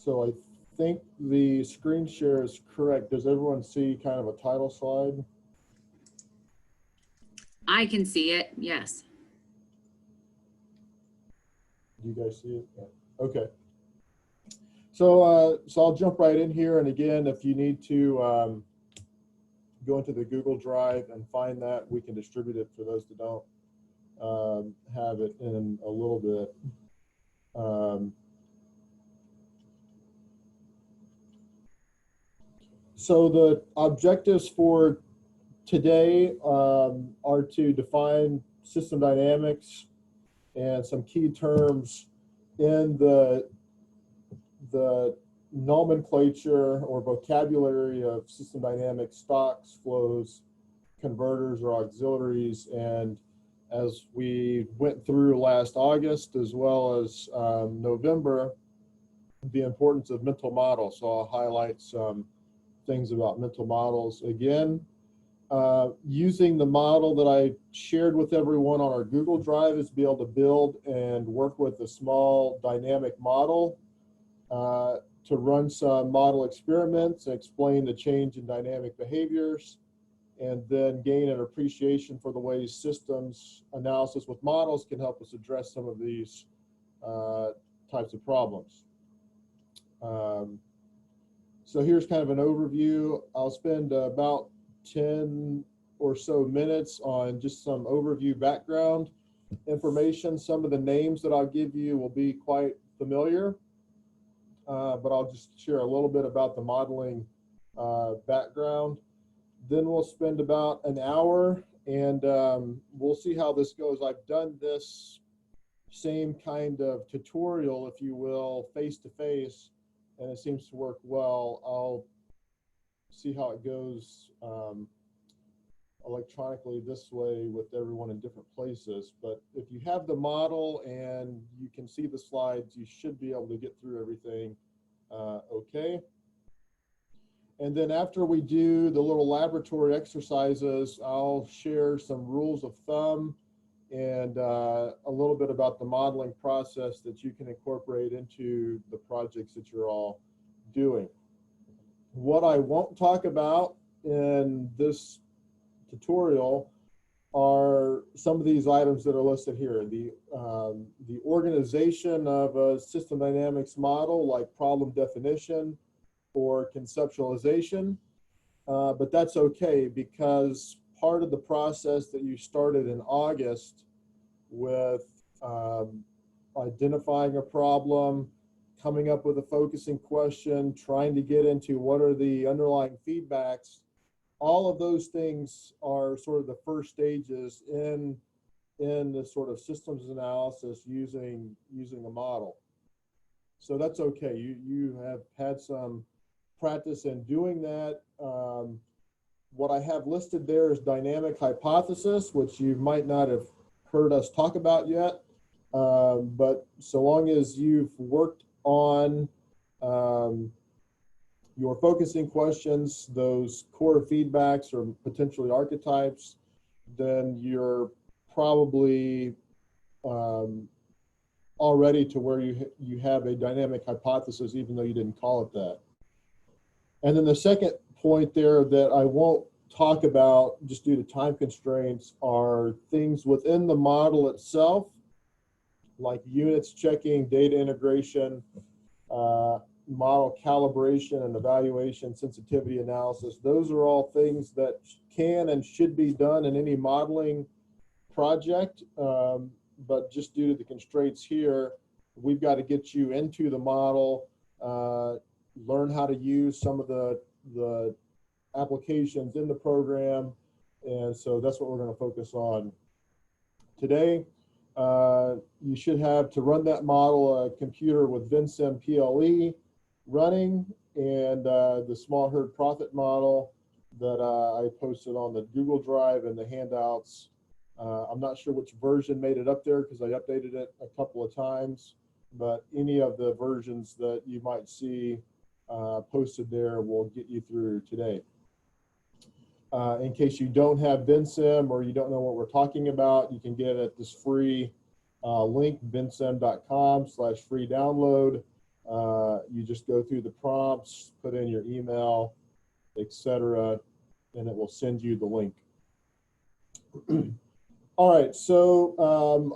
So I think the screen share is correct. Does everyone see kind of a title slide? I can see it, yes. Do you guys see it? Yeah. Okay. So I'll jump right in here. And again, if you need to go into the Google Drive and find that, we can distribute it for those that don't have it in a little bit. So the objectives for today are to define system dynamics and some key terms in the nomenclature or vocabulary of system dynamics, stocks, flows, converters, or auxiliaries. And as we went through last August as well as November, the importance of mental models. So I'll highlight some things about mental models. Again, using the model that I shared with everyone on our Google Drive is to be able to build and work with a small dynamic model to run some model experiments and explain the change in dynamic behaviors, and then gain an appreciation for the ways systems analysis with models can help us address some of these types of problems. So here's kind of an overview. I'll spend about 10 or so minutes on just some overview background information. Some of the names that I'll give you will be quite familiar, but I'll just share a little bit about the modeling background. Then we'll spend about an hour and we'll see how this goes. I've done this same kind of tutorial, if you will, face-to-face, and it seems to work well. I'll see how it goes electronically this way with everyone in different places. But if you have the model and you can see the slides, you should be able to get through everything okay. And then after we do the little laboratory exercises, I'll share some rules of thumb and a little bit about the modeling process that you can incorporate into the projects that you're all doing. What I won't talk about in this tutorial are some of these items that are listed here. The organization of a system dynamics model, like problem definition or conceptualization, but that's okay, because part of the process that you started in August with identifying a problem, coming up with a focusing question, trying to get into what are the underlying feedbacks, all of those things are sort of the first stages in the sort of systems analysis using a model. So that's okay. You have had some practice in doing that. What I have listed there is dynamic hypothesis, which you might not have heard us talk about yet. But so long as you've worked on your focusing questions, those core feedbacks or potentially archetypes, then you're probably already to where you have a dynamic hypothesis, even though you didn't call it that. And then the second point there that I won't talk about just due to time constraints are things within the model itself, like units checking, data integration, model calibration and evaluation, sensitivity analysis. Those are all things that can and should be done in any modeling project, but just due to the constraints here, we've got to get you into the model, learn how to use some of the applications in the program, and so that's what we're going to focus on today. You should have, to run that model, a computer with Vensim PLE running, and the small herd profit model that I posted on the Google Drive and the handouts. I'm not sure which version made it up there because I updated it a couple of times, but any of the versions that you might see posted there will get you through today. In case you don't have Vensim or you don't know what we're talking about, you can get at this free link, vensim.com/free download. You just go through the prompts, put in your email, etc., and it will send you the link. All right, so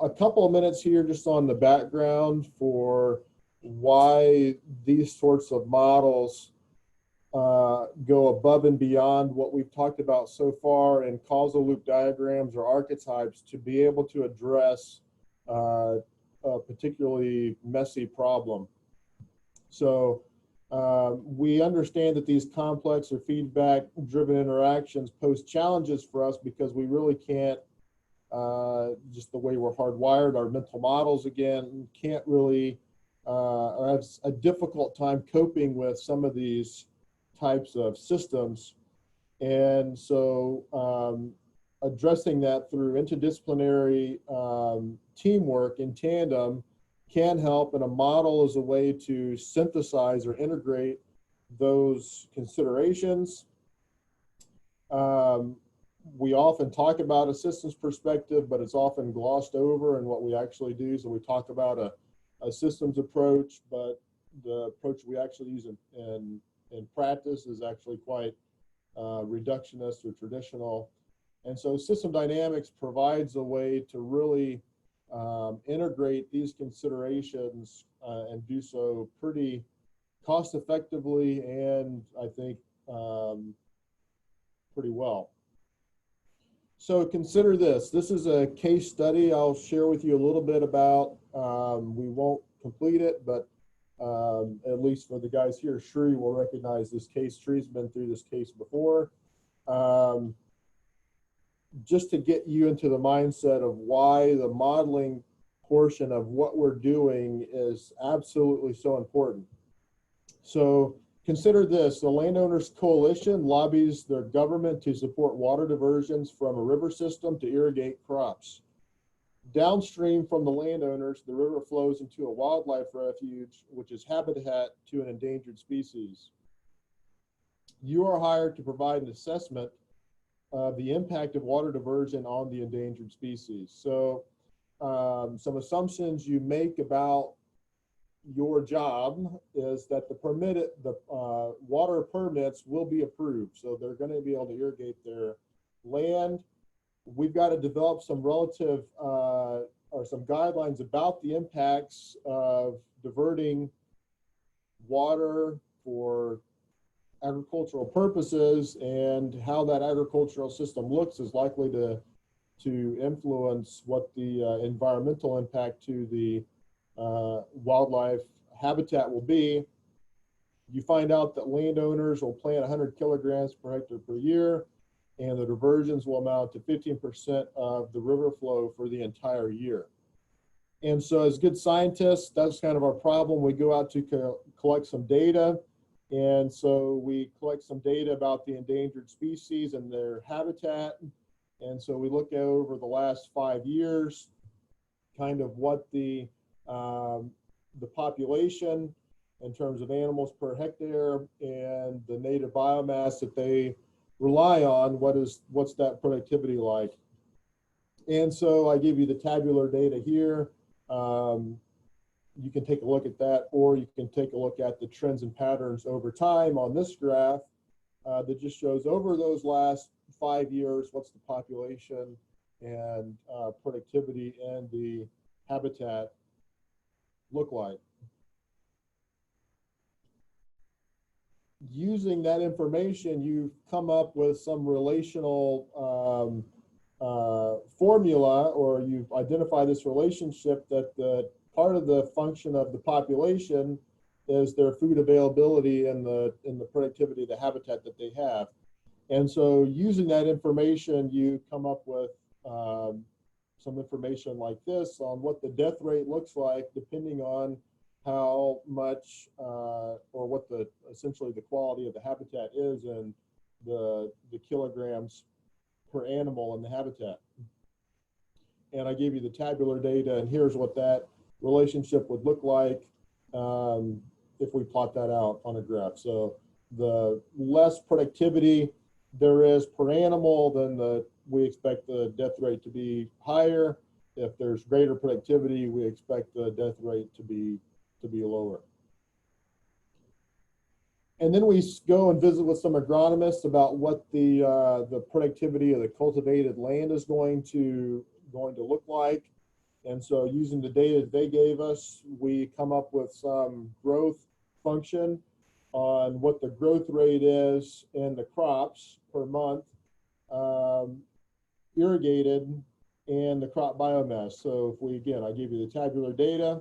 a couple of minutes here just on the background for why these sorts of models go above and beyond what we've talked about so far in causal loop diagrams or archetypes to be able to address a particularly messy problem. So we understand that these complex or feedback-driven interactions pose challenges for us because we really can't, just the way we're hardwired, our mental models, again, can't really, or have a difficult time coping with some of these types of systems. And so addressing that through interdisciplinary teamwork in tandem can help, and a model is a way to synthesize or integrate those considerations. We often talk about a systems perspective, but it's often glossed over in what we actually do. So we talk about a systems approach, but the approach we actually use in practice is actually quite reductionist or traditional. And so system dynamics provides a way to really integrate these considerations and do so pretty cost effectively and I think pretty well. So consider this. This is a case study I'll share with you a little bit about. We won't complete it, but at least for the guys here, Shri will recognize this case. Shri's been through this case before. Just to get you into the mindset of why the modeling portion of what we're doing is absolutely so important. So consider this: the Landowners Coalition lobbies their government to support water diversions from a river system to irrigate crops. Downstream from the landowners, the river flows into a wildlife refuge, which is habitat to an endangered species. You are hired to provide an assessment of the impact of water diversion on the endangered species. So some assumptions you make about your job is that the water permits will be approved. So they're going to be able to irrigate their land. We've got to develop some relative or some guidelines about the impacts of diverting water for agricultural purposes, and how that agricultural system looks is likely to influence what the environmental impact to the wildlife habitat will be. You find out that landowners will plant 100 kilograms per hectare per year, and the diversions will amount to 15% of the river flow for the entire year. And so as good scientists, that's kind of our problem. We go out to collect some data. And so we collect some data about the endangered species and their habitat. And so we look at over the last 5 years, kind of what the population in terms of animals per hectare and the native biomass that they rely on, what's that productivity like? And so I give you the tabular data here. You can take a look at that, or you can take a look at the trends and patterns over time on this graph that just shows over those last 5 years, what's the population and productivity and the habitat look like. Using that information, you've come up with some relational formula, or you've identified this relationship that the part of the function of the population is their food availability and the productivity of the habitat that they have. And so using that information, you come up with some information like this on what the death rate looks like, depending on how much or what essentially the quality of the habitat is, and the kilograms per animal in the habitat. And I gave you the tabular data, and here's what that relationship would look like if we plot that out on a graph. So the less productivity there is per animal, then we expect the death rate to be higher. If there's greater productivity, we expect the death rate to be lower. And then we go and visit with some agronomists about what the productivity of the cultivated land is going to look like. And so using the data they gave us, we come up with some growth function on what the growth rate is in the crops per month, irrigated, and the crop biomass. So if we, again, I give you the tabular data,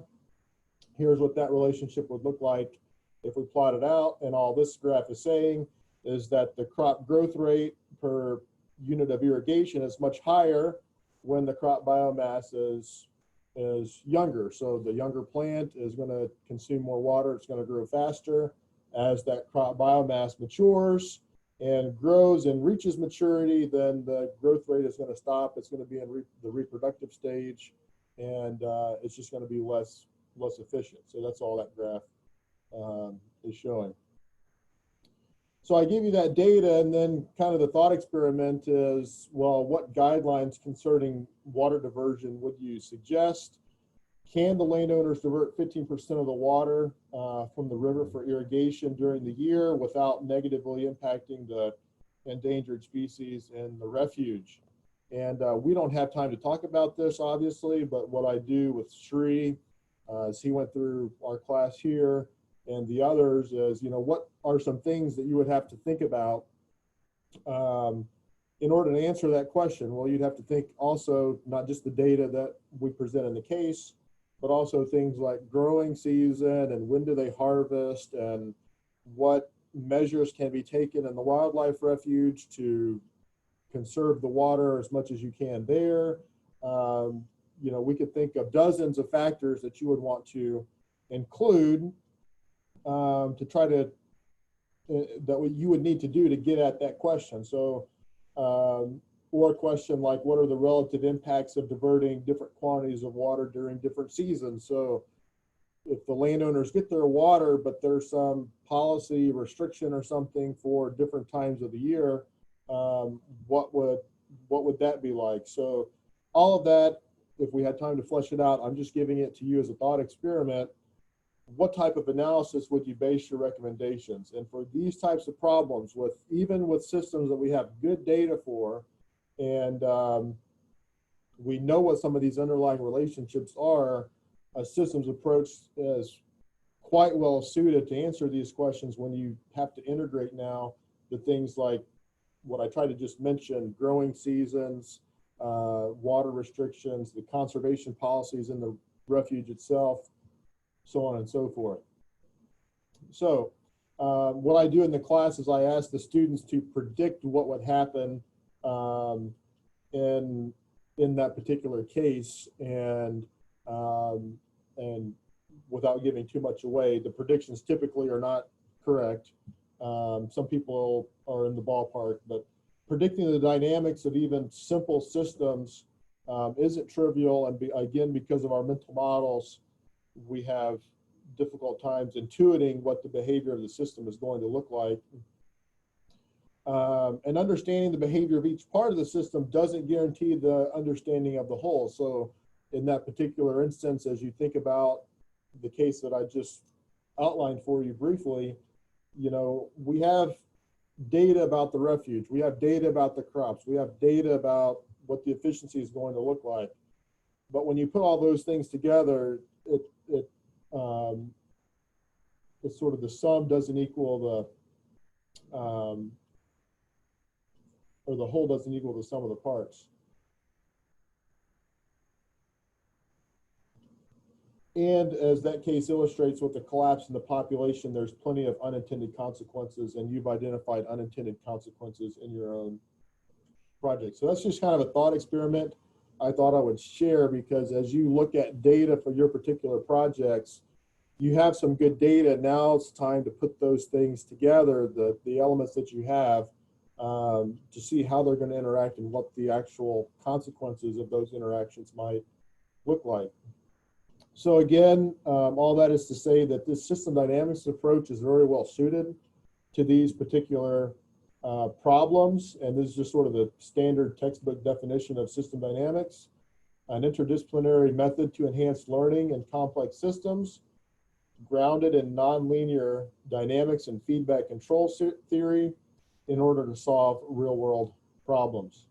here's what that relationship would look like if we plot it out. And all this graph is saying is that the crop growth rate per unit of irrigation is much higher when the crop biomass is younger. So the younger plant is going to consume more water. It's going to grow faster. As that crop biomass matures and grows and reaches maturity, then the growth rate is going to stop. It's going to be in the reproductive stage, and it's just going to be less efficient. So that's all that graph is showing. So I give you that data, and then kind of the thought experiment is, well, what guidelines concerning water diversion would you suggest? Can the landowners divert 15% of the water from the river for irrigation during the year without negatively impacting the endangered species in the refuge? And we don't have time to talk about this, obviously, but what I do with Sri, as he went through our class here, and the others is, what are some things that you would have to think about in order to answer that question? Well, you'd have to think also not just the data that we present in the case, but also things like growing season and when do they harvest and what measures can be taken in the wildlife refuge to conserve the water as much as you can there. We could think of dozens of factors that you would want to include to try to, that you would need to do to get at that question. So, or a question like, what are the relative impacts of diverting different quantities of water during different seasons? So if the landowners get their water, but there's some policy restriction or something for different times of the year, what would that be like? So all of that, if we had time to flesh it out, I'm just giving it to you as a thought experiment. What type of analysis would you base your recommendations? And for these types of problems, even with systems that we have good data for, and we know what some of these underlying relationships are, a systems approach is quite well suited to answer these questions when you have to integrate now the things like what I tried to just mention: growing seasons, water restrictions, the conservation policies in the refuge itself, so on and so forth. So what I do in the class is I ask the students to predict what would happen in that particular case, and without giving too much away, the predictions typically are not correct. Some people are in the ballpark, but predicting the dynamics of even simple systems isn't trivial. And again, because of our mental models, we have difficult times intuiting what the behavior of the system is going to look like. And understanding the behavior of each part of the system doesn't guarantee the understanding of the whole. So in that particular instance, as you think about the case that I just outlined for you briefly, we have data about the refuge, we have data about the crops, we have data about what the efficiency is going to look like. But when you put all those things together, it's sort of the sum doesn't equal or the whole doesn't equal the sum of the parts. And as that case illustrates with the collapse in the population, there's plenty of unintended consequences, and you've identified unintended consequences in your own project. So that's just kind of a thought experiment I thought I would share, because as you look at data for your particular projects, you have some good data. Now it's time to put those things together, the elements that you have, to see how they're going to interact and what the actual consequences of those interactions might look like. So again, all that is to say that this system dynamics approach is very well suited to these particular problems. And this is just sort of the standard textbook definition of system dynamics: an interdisciplinary method to enhance learning in complex systems, grounded in nonlinear dynamics and feedback control theory in order to solve real world problems.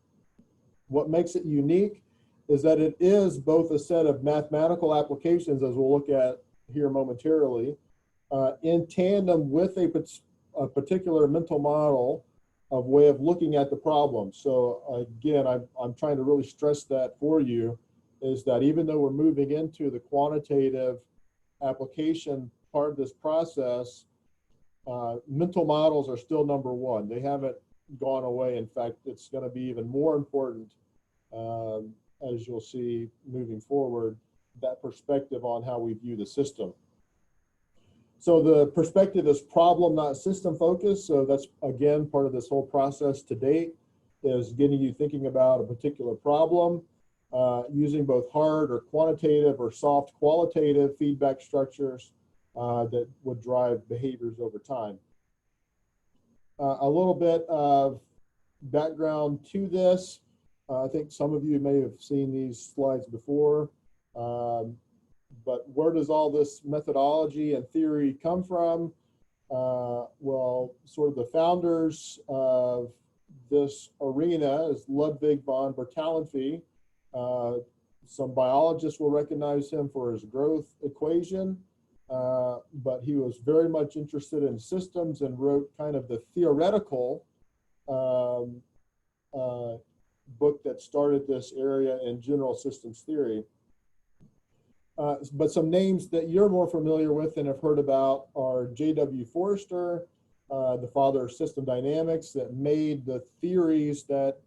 What makes it unique is that it is both a set of mathematical applications, as we'll look at here momentarily, in tandem with a particular mental model of way of looking at the problem. So again, I'm trying to really stress that for you, is that even though we're moving into the quantitative application part of this process, mental models are still number one. They haven't gone away. In fact, it's going to be even more important, as you'll see moving forward, that perspective on how we view the system. So the perspective is problem, not system focused. So that's, again, part of this whole process to date, is getting you thinking about a particular problem, using both hard or quantitative or soft qualitative feedback structures that would drive behaviors over time. A little bit of background to this. I think some of you may have seen these slides before, but where does all this methodology and theory come from? Well, sort of the founders of this arena is Ludwig von Bertalanffy. Some biologists will recognize him for his growth equation, but he was very much interested in systems and wrote kind of the theoretical book that started this area in general systems theory. But some names that you're more familiar with and have heard about are J.W. Forrester, the father of system dynamics, that made the theories that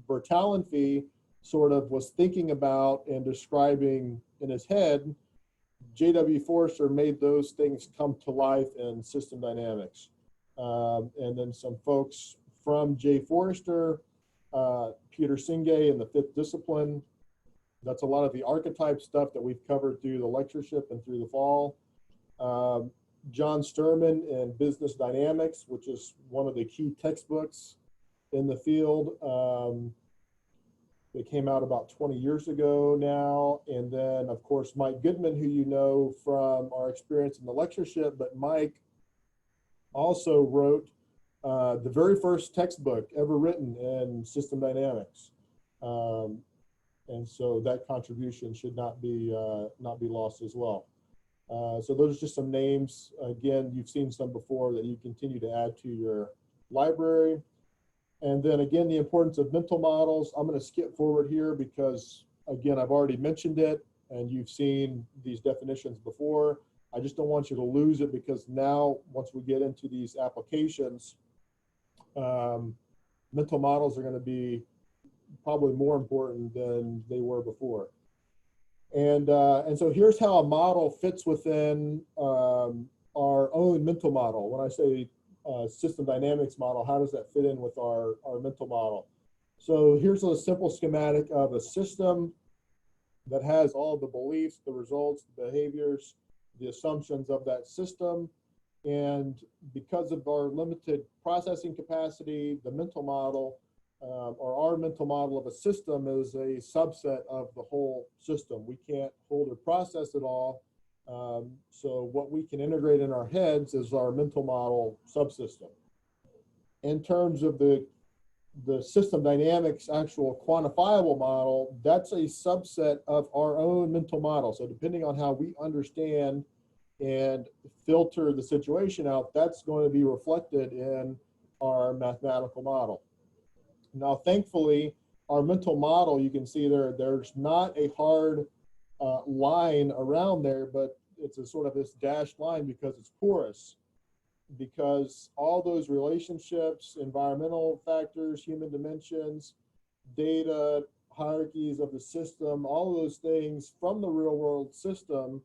Bertalanffy sort of was thinking about and describing in his head. J.W. Forrester made those things come to life in system dynamics. And then some folks from J. Forrester, Peter Senge in the fifth discipline. That's a lot of the archetype stuff that we've covered through the lectureship and through the fall. John Sterman in Business Dynamics, which is one of the key textbooks in the field. It came out about 20 years ago now. And then, of course, Mike Goodman, who you know from our experience in the lectureship, but Mike also wrote the very first textbook ever written in system dynamics. And so that contribution should not be lost as well. So those are just some names. Again, you've seen some before that you continue to add to your library. And then again, the importance of mental models. I'm going to skip forward here because, again, I've already mentioned it and you've seen these definitions before. I just don't want you to lose it, because now once we get into these applications, mental models are going to be probably more important than they were before. And so here's how a model fits within our own mental model. When I say system dynamics model, how does that fit in with our mental model? So here's a simple schematic of a system that has all the beliefs, the results, the behaviors, the assumptions of that system. And because of our limited processing capacity, the mental model, or our mental model of a system, is a subset of the whole system. We can't hold or process it all. So what we can integrate in our heads is our mental model subsystem. In terms of the system dynamics actual quantifiable model, that's a subset of our own mental model. So depending on how we understand and filter the situation out, that's going to be reflected in our mathematical model. Now, thankfully, our mental model, you can see there's not a hard line around there, but it's a sort of this dashed line because it's porous, because all those relationships, environmental factors, human dimensions, data, hierarchies of the system, all of those things from the real world system,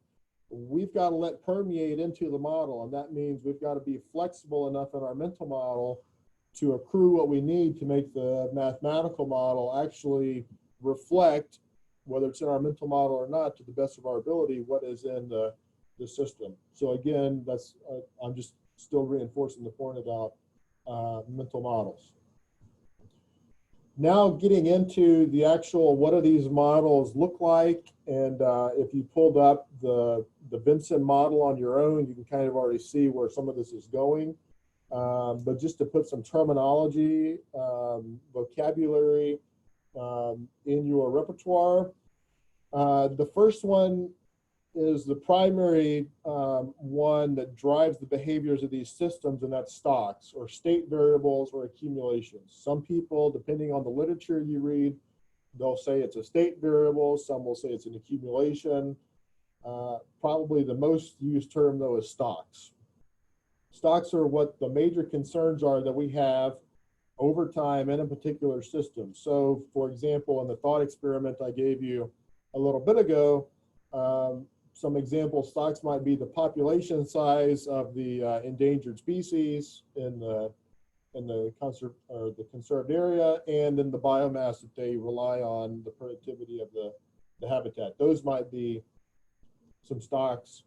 we've got to let permeate into the model. And that means we've got to be flexible enough in our mental model to accrue what we need to make the mathematical model actually reflect, whether it's in our mental model or not, to the best of our ability, what is in the system. So again, that's I'm just still reinforcing the point about mental models. Now getting into the actual, what do these models look like? And if you pulled up the the Vinson model on your own, you can kind of already see where some of this is going. But just to put some terminology, vocabulary in your repertoire, the first one is the primary one that drives the behaviors of these systems, and that's stocks or state variables or accumulations. Some people, depending on the literature you read, they'll say it's a state variable. Some will say it's an accumulation. Probably the most used term, though, is stocks. Stocks are what the major concerns are that we have over time in a particular system. So, for example, in the thought experiment I gave you a little bit ago, some example stocks might be the population size of the endangered species in the conserved area, and then the biomass that they rely on, the productivity of the habitat. Those might be some stocks.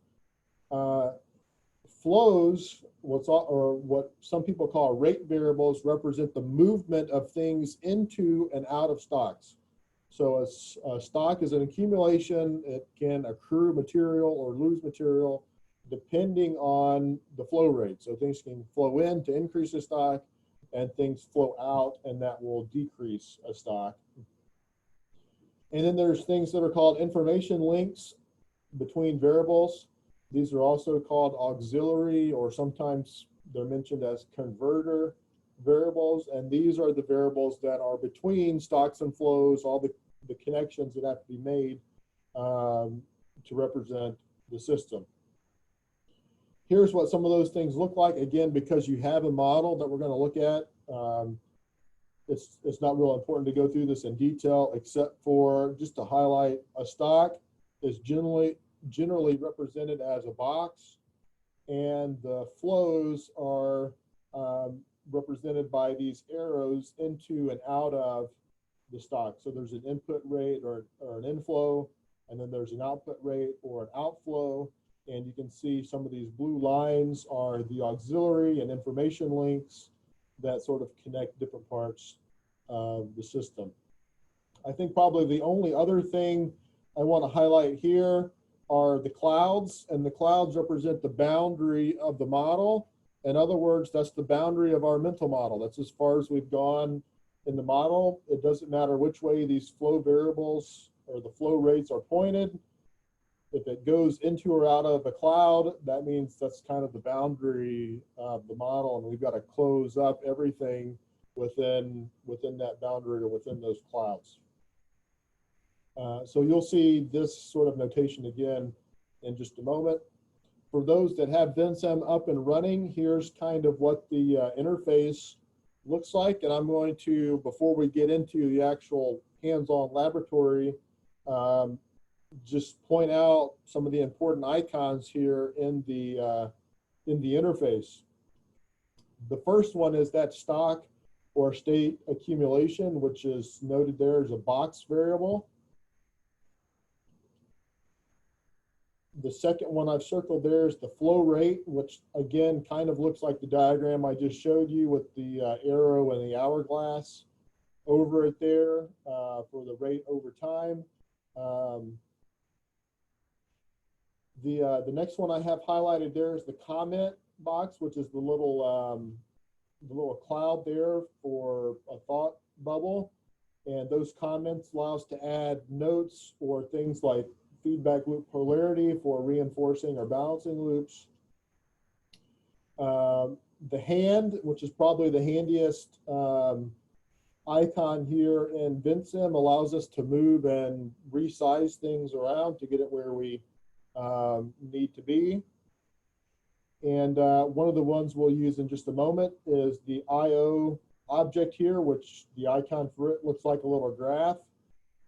Flows, what some people call rate variables, represent the movement of things into and out of stocks. So a stock is an accumulation. It can accrue material or lose material depending on the flow rate. So things can flow in to increase a stock, and things flow out, and that will decrease a stock. And then there's things that are called information links between variables. These are also called auxiliary, or sometimes they're mentioned as converter variables. And these are the variables that are between stocks and flows, all the connections that have to be made to represent the system. Here's what some of those things look like. Again, because you have a model that we're going to look at, it's not real important to go through this in detail, except for just to highlight a stock is generally represented as a box, and the flows are represented by these arrows into and out of the stock. So there's an input rate or an inflow, and then there's an output rate or an outflow. And you can see some of these blue lines are the auxiliary and information links that sort of connect different parts of the system. I think probably the only other thing I want to highlight here are the clouds, and the clouds represent the boundary of the model. In other words, that's the boundary of our mental model. That's as far as we've gone in the model. It doesn't matter which way these flow variables or the flow rates are pointed. If it goes into or out of a cloud, that means that's kind of the boundary of the model, and we've got to close up everything within that boundary or within those clouds. So you'll see this sort of notation again in just a moment. For those that have Vinson up and running, here's kind of what the interface looks like. And I'm going to, before we get into the actual hands-on laboratory, just point out some of the important icons here in the interface. The first one is that stock or state accumulation, which is noted there as a box variable. The second one I've circled there is the flow rate, which again kind of looks like the diagram I just showed you with the arrow and the hourglass over it there for the rate over time. The next one I have highlighted there is the comment box, which is the little cloud there for a thought bubble. And those comments allow us to add notes or things like feedback loop polarity for reinforcing or balancing loops. The hand, which is probably the handiest icon here in Vinson, allows us to move and resize things around to get it where we need to be. And one of the ones we'll use in just a moment is the IO object here, which the icon for it looks like a little graph.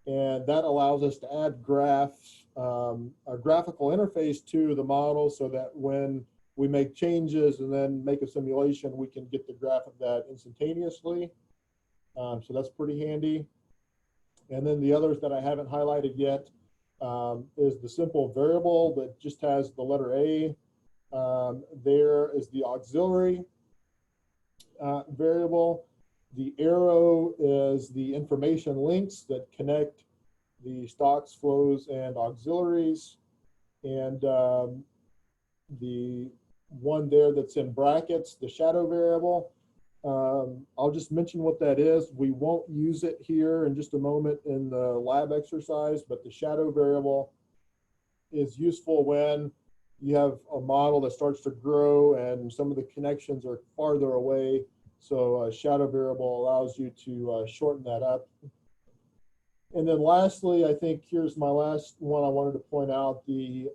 And that allows us to add graphs, a graphical interface to the model so that when we make changes and then make a simulation, we can get the graph of that instantaneously. So that's pretty handy. And then the others that I haven't highlighted yet is the simple variable that just has the letter A. There is the auxiliary variable. The arrow is the information links that connect the stocks, flows, and auxiliaries. And the one there that's in brackets, the shadow variable, I'll just mention what that is. We won't use it here in just a moment in the lab exercise, but the shadow variable is useful when you have a model that starts to grow and some of the connections are farther away. So a shadow variable allows you to shorten that up. And then lastly, I think here's my last one I wanted to point out, the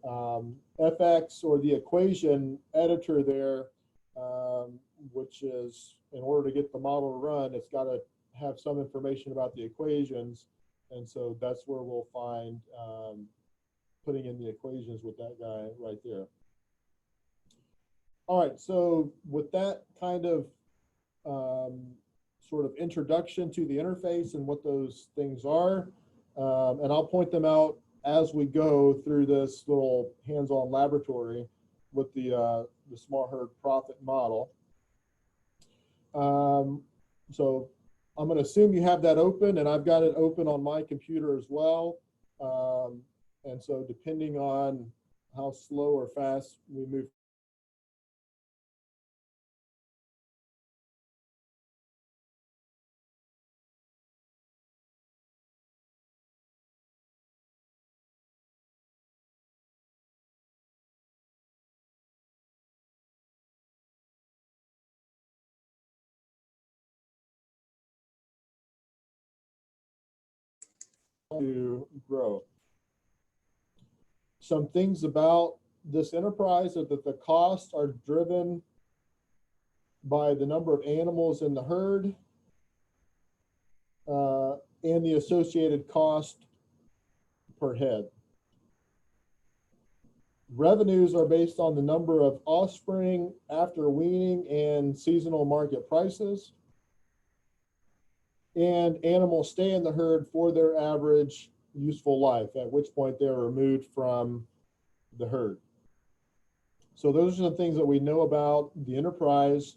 FX or the equation editor there, which is in order to get the model to run, it's got to have some information about the equations. And so that's where we'll find putting in the equations with that guy right there. All right, so with that kind of sort of introduction to the interface and what those things are, and I'll point them out as we go through this little hands-on laboratory with the small herd profit model. So I'm going to assume you have that open, and I've got it open on my computer as well. And so depending on how slow or fast we move to grow. Some things about this enterprise are that the costs are driven by the number of animals in the herd and the associated cost per head. Revenues are based on the number of offspring after weaning and seasonal market prices. And animals stay in the herd for their average useful life, at which point they're removed from the herd. So those are the things that we know about the enterprise.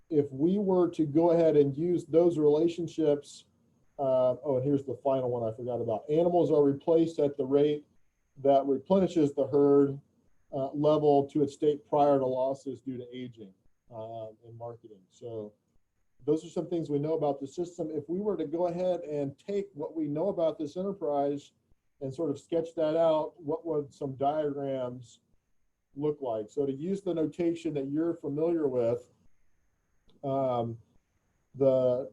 If we were to go ahead and use those relationships, oh, and here's the final one I forgot about. Animals are replaced at the rate that replenishes the herd level to its state prior to losses due to aging and marketing. So those are some things we know about the system. If we were to go ahead and take what we know about this enterprise and sort of sketch that out, what would some diagrams look like? So to use the notation that you're familiar with, the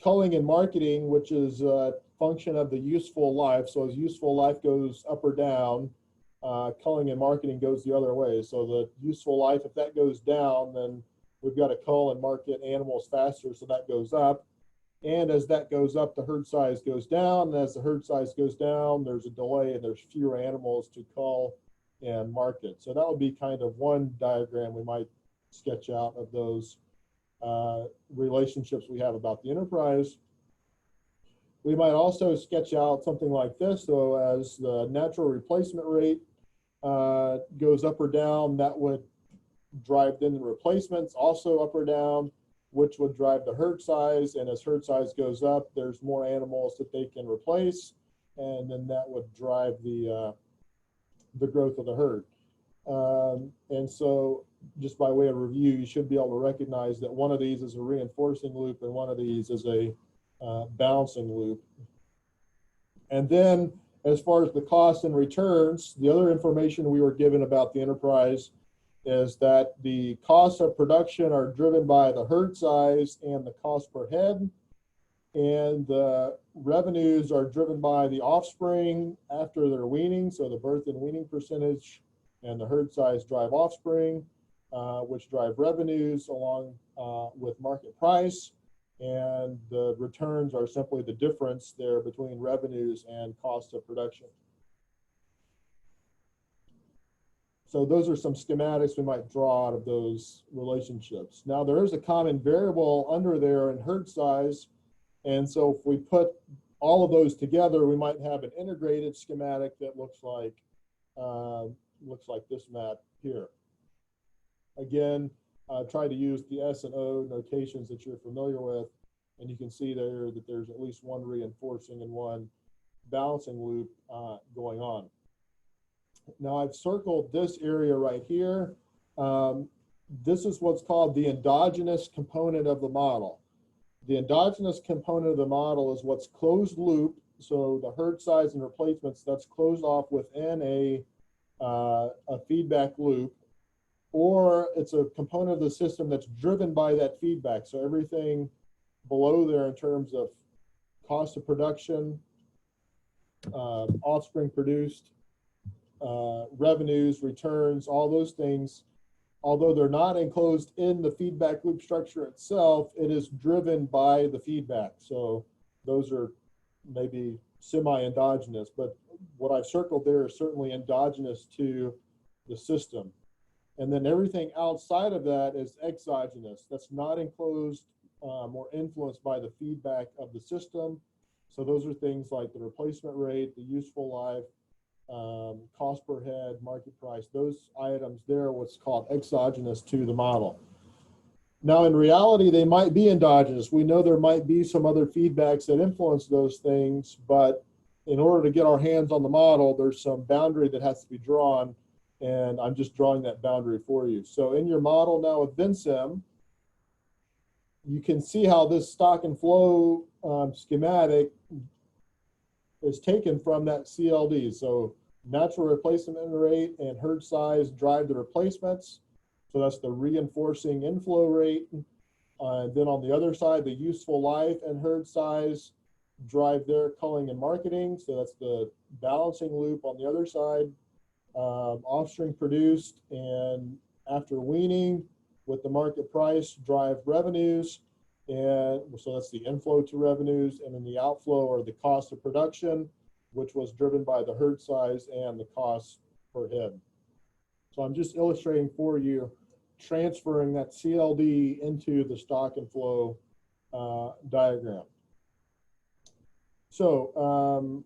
culling and marketing, which is a function of the useful life. So as useful life goes up or down, culling and marketing goes the other way. So the useful life, if that goes down, then we've got to cull and market animals faster, so that goes up. And as that goes up, the herd size goes down. And as the herd size goes down, there's a delay and there's fewer animals to cull and market. So that would be kind of one diagram we might sketch out of those relationships we have about the enterprise. We might also sketch out something like this. So as the natural replacement rate goes up or down, that would drive then the replacements also up or down, which would drive the herd size. And as herd size goes up, there's more animals that they can replace, and then that would drive the growth of the herd. And so just by way of review, you should be able to recognize that one of these is a reinforcing loop and one of these is a balancing loop. And then as far as the costs and returns, the other information we were given about the enterprise is that the costs of production are driven by the herd size and the cost per head. And the revenues are driven by the offspring after their weaning, so the birth and weaning percentage, and the herd size drive offspring, which drive revenues along with market price. And the returns are simply the difference there between revenues and cost of production. So those are some schematics we might draw out of those relationships. Now there is a common variable under there in herd size. And so if we put all of those together, we might have an integrated schematic that looks like this map here. Again, try to use the S and O notations that you're familiar with. And you can see there that there's at least one reinforcing and one balancing loop going on. Now I've circled this area right here. This is what's called the endogenous component of the model. The endogenous component of the model is what's closed loop. So the herd size and replacements, that's closed off within a feedback loop, or it's a component of the system that's driven by that feedback. So everything below there in terms of cost of production, offspring produced, revenues, returns, all those things, although they're not enclosed in the feedback loop structure itself, it is driven by the feedback. So those are maybe semi-endogenous, but what I've circled there is certainly endogenous to the system. And then everything outside of that is exogenous. That's not enclosed or influenced by the feedback of the system. So those are things like the replacement rate, the useful life, cost per head, market price. Those items there are what's called exogenous to the model. Now, in reality, they might be endogenous. We know there might be some other feedbacks that influence those things, but in order to get our hands on the model, there's some boundary that has to be drawn, and I'm just drawing that boundary for you. So in your model now with Vinsim, you can see how this stock and flow schematic is taken from that CLD. So natural replacement rate and herd size drive the replacements. So that's the reinforcing inflow rate. And then on the other side, the useful life and herd size drive their culling and marketing. So that's the balancing loop on the other side. Offspring produced and after weaning with the market price drive revenues. And so that's the inflow to revenues, and then the outflow or the cost of production, which was driven by the herd size and the cost per head. So I'm just illustrating for you, transferring that CLD into the stock and flow diagram. So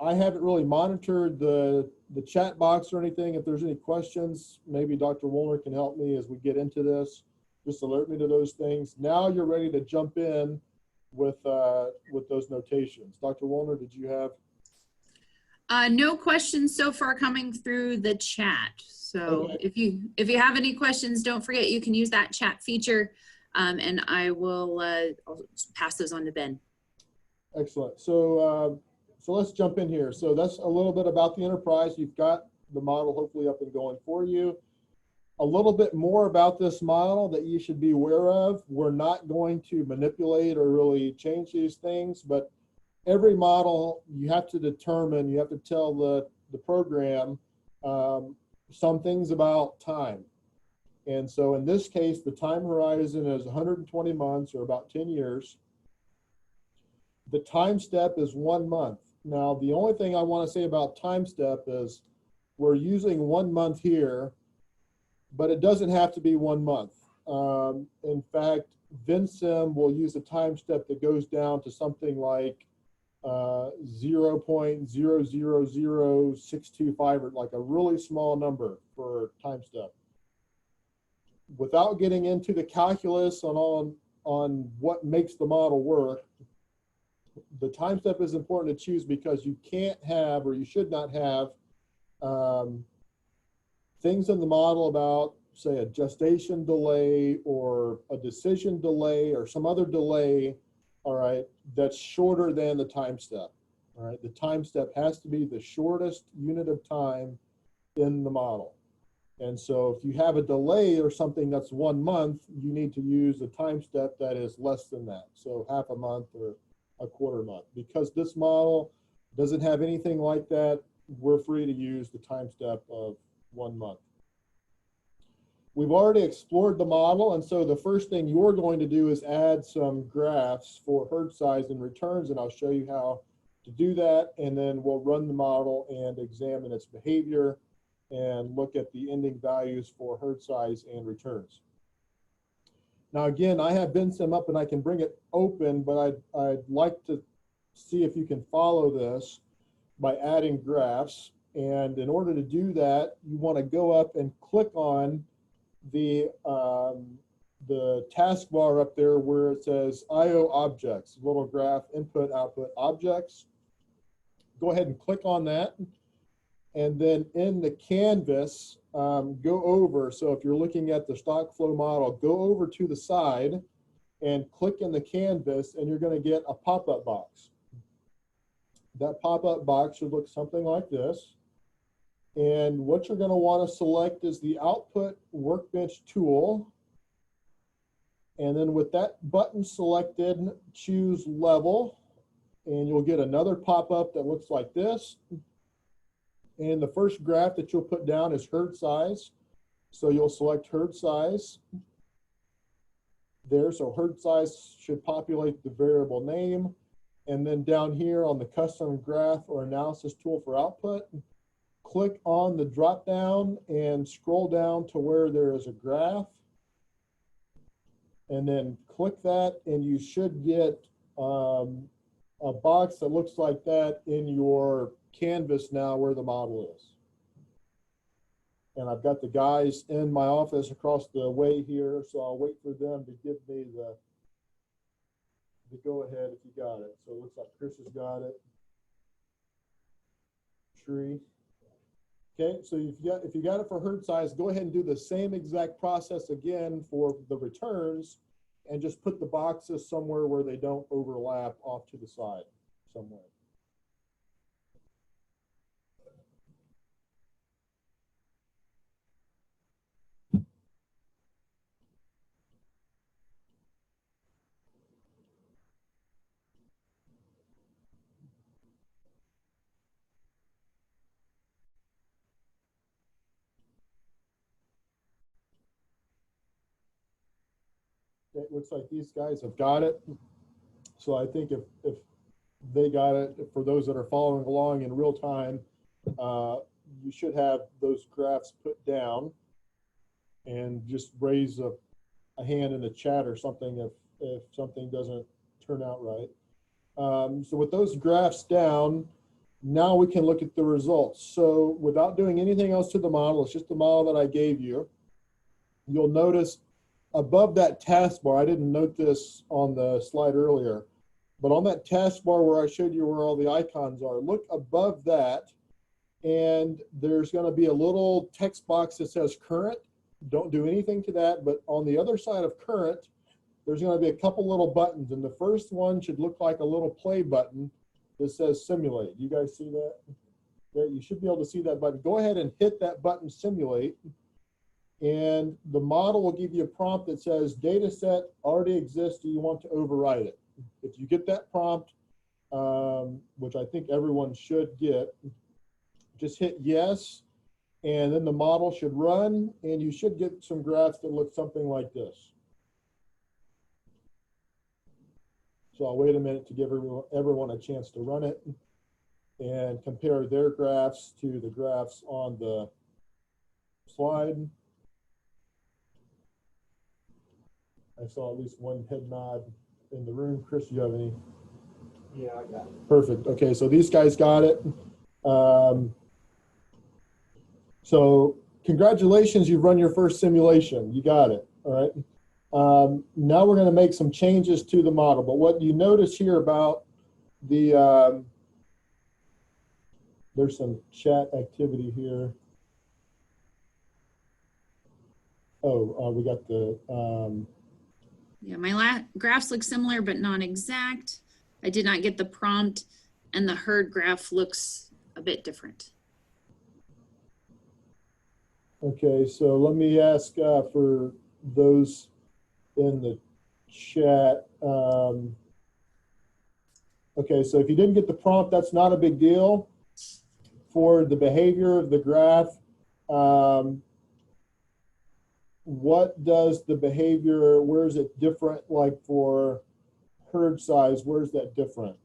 I haven't really monitored the chat box or anything. If there's any questions, maybe Dr. Woolner can help me as we get into this. Just alert me to those things. Now you're ready to jump in with those notations. Dr. Woolner, did you have? No questions so far coming through the chat. So Okay. if you have any questions, don't forget you can use that chat feature, and I will I'll pass those on to Ben. Excellent. So so let's jump in here. So that's a little bit about the enterprise. You've got the model hopefully up and going for you. A little bit more about this model that you should be aware of. We're not going to manipulate or really change these things, but every model you have to determine, you have to tell the program some things about time. And so in this case, the time horizon is 120 months or about 10 years. The time step is 1 month. Now, the only thing I want to say about time step is we're using 1 month here, but it doesn't have to be 1 month. In fact, Vinsim will use a time step that goes down to something like 0.000625, or like a really small number for time step. Without getting into the calculus on what makes the model work, the time step is important to choose because you can't have, or you should not have, things in the model about, say, a gestation delay or a decision delay or some other delay, all right, that's shorter than the time step. All right, the time step has to be the shortest unit of time in the model. And so if you have a delay or something that's 1 month, you need to use a time step that is less than that. So half a month or a quarter month. Because this model doesn't have anything like that, we're free to use the time step of 1 month. We've already explored the model, and so the first thing you're going to do is add some graphs for herd size and returns, and I'll show you how to do that, and then we'll run the model and examine its behavior and look at the ending values for herd size and returns. Now again, I have Vinsim up and I can bring it open, but I'd like to see if you can follow this by adding graphs. And in order to do that, you want to go up and click on the taskbar up there where it says IO objects, little graph, input, output, objects. Go ahead and click on that. And then in the canvas, go over. So if you're looking at the stock flow model, go over to the side and click in the canvas, and you're going to get a pop-up box. That pop-up box should look something like this. And what you're going to want to select is the output workbench tool. And then with that button selected, choose level, and you'll get another pop-up that looks like this. And the first graph that you'll put down is herd size. So you'll select herd size there. So herd size should populate the variable name. And then down here on the custom graph or analysis tool for output, click on the drop down and scroll down to where there is a graph. And then click that, and you should get a box that looks like that in your canvas now where the model is. And I've got the guys in my office across the way here, so I'll wait for them to give me the go ahead if you got it. So it looks like Chris has got it. Tree. Okay, so if you got it for herd size, go ahead and do the same exact process again for the returns, and just put the boxes somewhere where they don't overlap off to the side somewhere. It looks like these guys have got it. So I think if they got it, for those that are following along in real time, you should have those graphs put down, and just raise a hand in the chat or something if something doesn't turn out right. So with those graphs down, now we can look at the results. So without doing anything else to the model, it's just the model that I gave you. You'll notice above that taskbar, I didn't note this on the slide earlier, but on that taskbar where I showed you where all the icons are, look above that, and there's going to be a little text box that says current. Don't do anything to that, but on the other side of current, there's going to be a couple little buttons, and the first one should look like a little play button that says simulate. You guys see that? Okay, you should be able to see that button. Go ahead and hit that button, simulate, and the model will give you a prompt that says data set already exists. Do you want to override it? If you get that prompt, which I think everyone should get, just hit yes, and then the model should run, and you should get some graphs that look something like this. So I'll wait a minute to give everyone a chance to run it and compare their graphs to the graphs on the slide. I saw at least one head nod in the room. Chris, do you have any? Yeah, I got it. Perfect. Okay, so these guys got it. So congratulations, you've run your first simulation. You got it, all right? Now we're gonna make some changes to the model, but what you notice here about the, there's some chat activity here. Oh, we got the, Yeah, my graphs look similar, but not exact. I did not get the prompt, and the herd graph looks a bit different. okay, so let me ask for those in the chat. Okay, so if you didn't get the prompt, that's not a big deal. For the behavior of the graph, what does the behavior, where is it different, like for herd size, where's that different?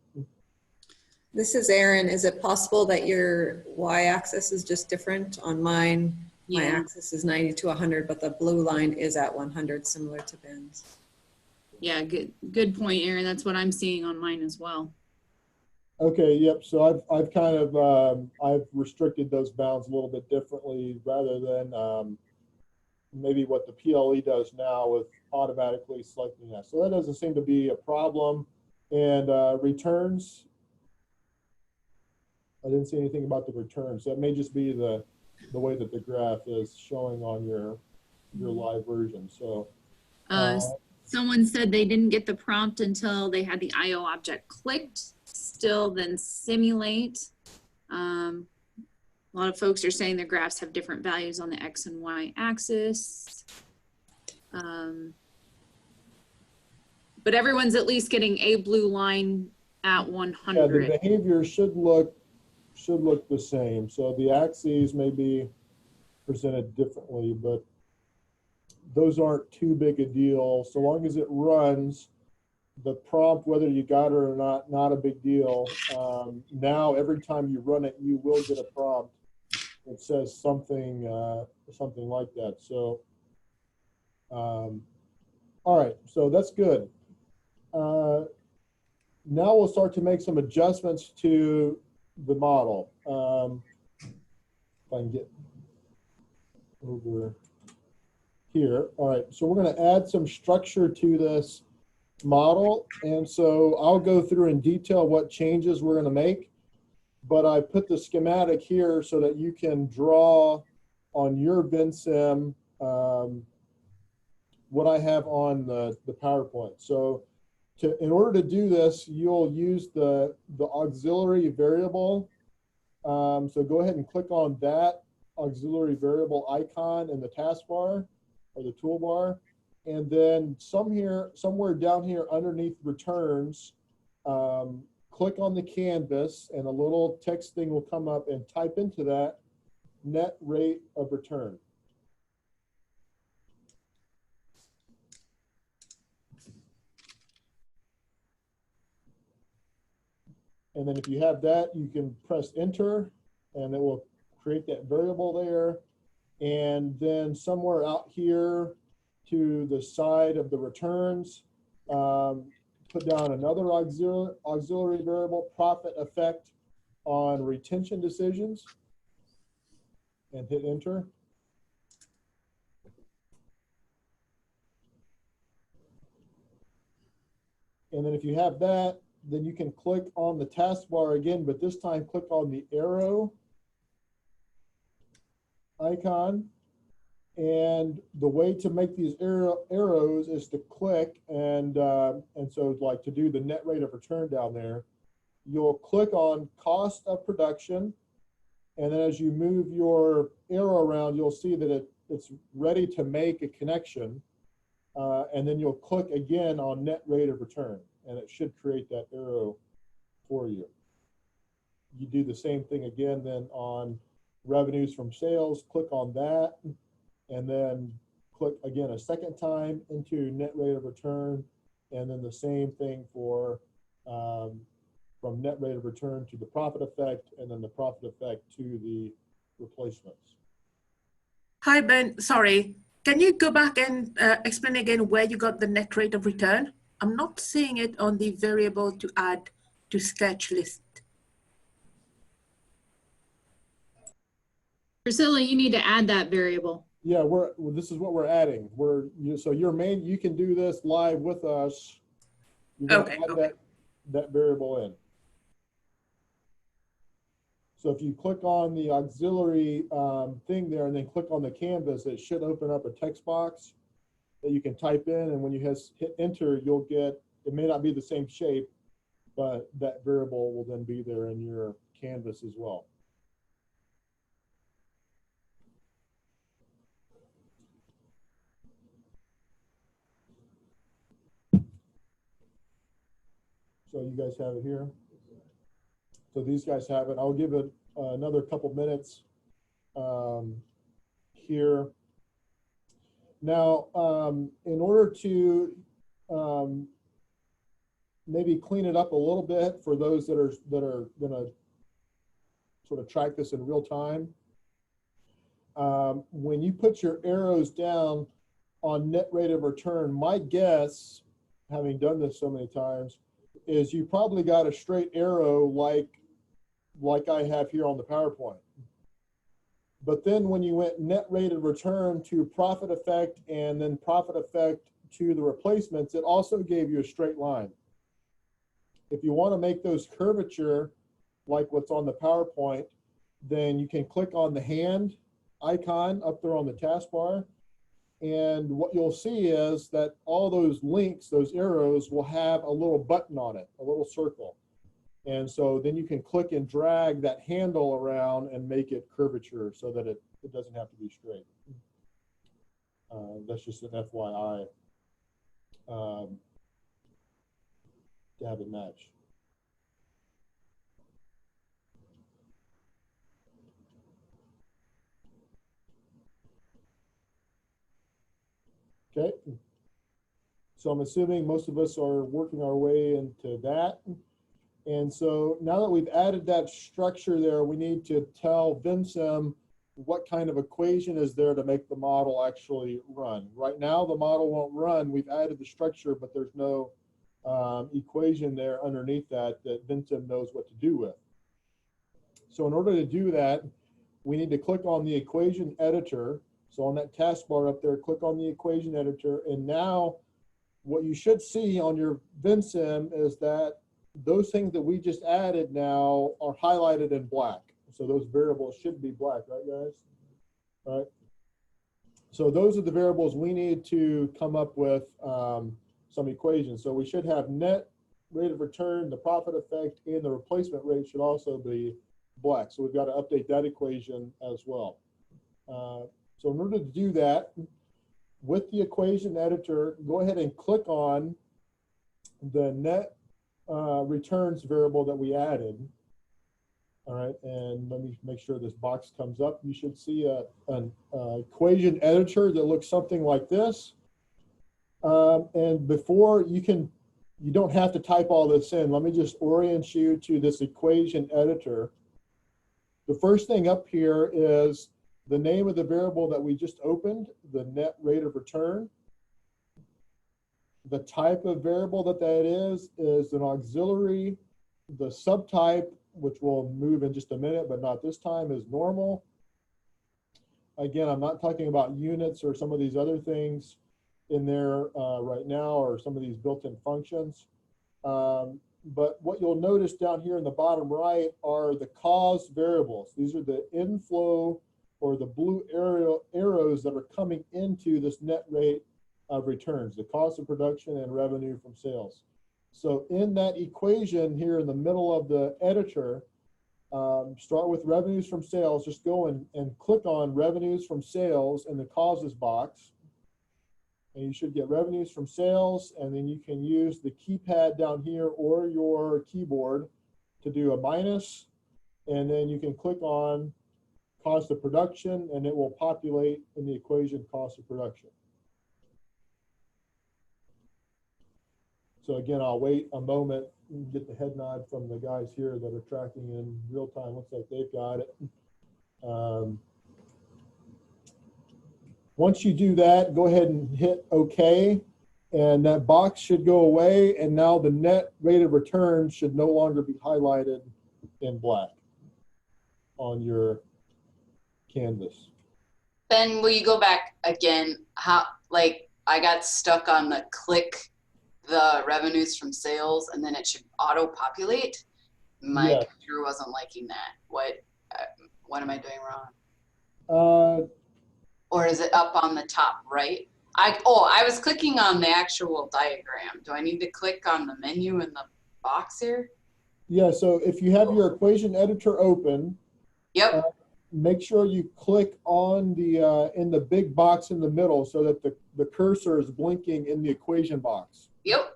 This is Erin. Is it possible that your y-axis is just different? On mine, my axis is 90 to 100, but the blue line is at 100, similar to Ben's. Yeah, good point, Erin. That's what I'm seeing on mine as well. Okay, yep. So I've kind of I've restricted those bounds a little bit differently, rather than maybe what the PLE does now with automatically selecting that. So that doesn't seem to be a problem. And returns. I didn't see anything about the returns. That may just be the way that the graph is showing on your live version. So Someone said they didn't get the prompt until they had the IO object clicked. Still then simulate. A lot of folks are saying their graphs have different values on the X and Y axis. But everyone's at least getting a blue line at 100. yeah, the behavior should look the same. So the axes may be presented differently, but those aren't too big a deal. So long as it runs, the prompt, whether you got it or not a big deal. Now, every time you run it, you will get a prompt that says something like that. So, all right, so that's good. Now we'll start to make some adjustments to the model. If I can get over here. All right, so we're going to add some structure to this model. And so I'll go through in detail what changes we're going to make. But I put the schematic here so that you can draw on your Vensim what I have on the PowerPoint. So in order to do this, you'll use the auxiliary variable. So go ahead and click on that auxiliary variable icon in the taskbar or the toolbar. And then somewhere down here underneath returns, click on the canvas and a little text thing will come up, and type into that net rate of return. And then if you have that, you can press enter and it will create that variable there. And then somewhere out here to the side of the returns, put down another auxiliary variable, profit effect on retention decisions, and hit enter. And then if you have that, then you can click on the taskbar again, but this time click on the arrow icon. And the way to make these arrows is to click, and so like to do the net rate of return down there, you'll click on cost of production, and then as you move your arrow around, you'll see that it's ready to make a connection, and then you'll click again on net rate of return, and it should create that arrow for you. You do the same thing again then on revenues from sales, click on that, and then click again a second time into net rate of return, and then the same thing for from net rate of return to the profit effect, and then the profit effect to the replacements. Hi, Ben. Sorry. Can you go back and explain again where you got the net rate of return? I'm not seeing it on the variable to add to sketch list. Priscilla, you need to add that variable. Yeah, this is what we're adding. So you can do this live with us. You're Okay. add that variable in. So if you click on the auxiliary thing there and then click on the canvas, it should open up a text box that you can type in. And when you hit enter, you'll get, it may not be the same shape, but that variable will then be there in your canvas as well. So you guys have it here. So these guys have it. I'll give it another couple minutes here. Now, in order to maybe clean it up a little bit for those that are going to sort of track this in real time, when you put your arrows down on net rate of return, my guess, having done this so many times, is you probably got a straight arrow like I have here on the PowerPoint. But then when you went net rate of return to profit effect and then profit effect to the replacements, it also gave you a straight line. If you want to make those curvature, like what's on the PowerPoint, then you can click on the hand icon up there on the taskbar. And what you'll see is that all those links, those arrows, will have a little button on it, a little circle. And so then you can click and drag that handle around and make it curvature so that it doesn't have to be straight. That's just an FYI to have it match. Okay, so I'm assuming most of us are working our way into that. And so now that we've added that structure there, we need to tell Vensim what kind of equation is there to make the model actually run. Right now, the model won't run. We've added the structure, but there's no equation there underneath that Vensim knows what to do with. So in order to do that, we need to click on the equation editor. So on that taskbar up there, click on the equation editor. And now what you should see on your Vensim is that those things that we just added now are highlighted in black. So those variables should be black, right, guys? All right. So those are the variables we need to come up with some equations. So we should have net rate of return, the profit effect, and the replacement rate should also be black. So we've got to update that equation as well. So in order to do that, with the equation editor, go ahead and click on the net returns variable that we added. All right, and let me make sure this box comes up. You should see an equation editor that looks something like this. And before you don't have to type all this in. Let me just orient you to this equation editor. The first thing up here is the name of the variable that we just opened, the net rate of return. The type of variable that is an auxiliary. The subtype, which we'll move in just a minute, but not this time, is normal. Again, I'm not talking about units or some of these other things in there right now, or some of these built-in functions. But what you'll notice down here in the bottom right are the cause variables. These are the inflow or the blue arrows that are coming into this net rate of returns, the cost of production and revenue from sales. So in that equation here in the middle of the editor, start with revenues from sales. Just go and click on revenues from sales in the causes box. And you should get revenues from sales, and then you can use the keypad down here or your keyboard to do a minus, and then you can click on cost of production, and it will populate in the equation cost of production. So again, I'll wait a moment and get the head nod from the guys here that are tracking in real time. Looks like they've got it. Once you do that, go ahead and hit OK, and that box should go away, and now the net rate of return should no longer be highlighted in black on your canvas. Ben, will you go back again? How, like, I got stuck on the click the revenues from sales, and then it should auto-populate. My computer wasn't liking that. What am I doing wrong? Or is it up on the top right? I was clicking on the actual diagram. Do I need to click on the menu in the box here? Yeah, so if you have your equation editor open, yep. Make sure you click on the in the big box in the middle so that the cursor is blinking in the equation box. Yep.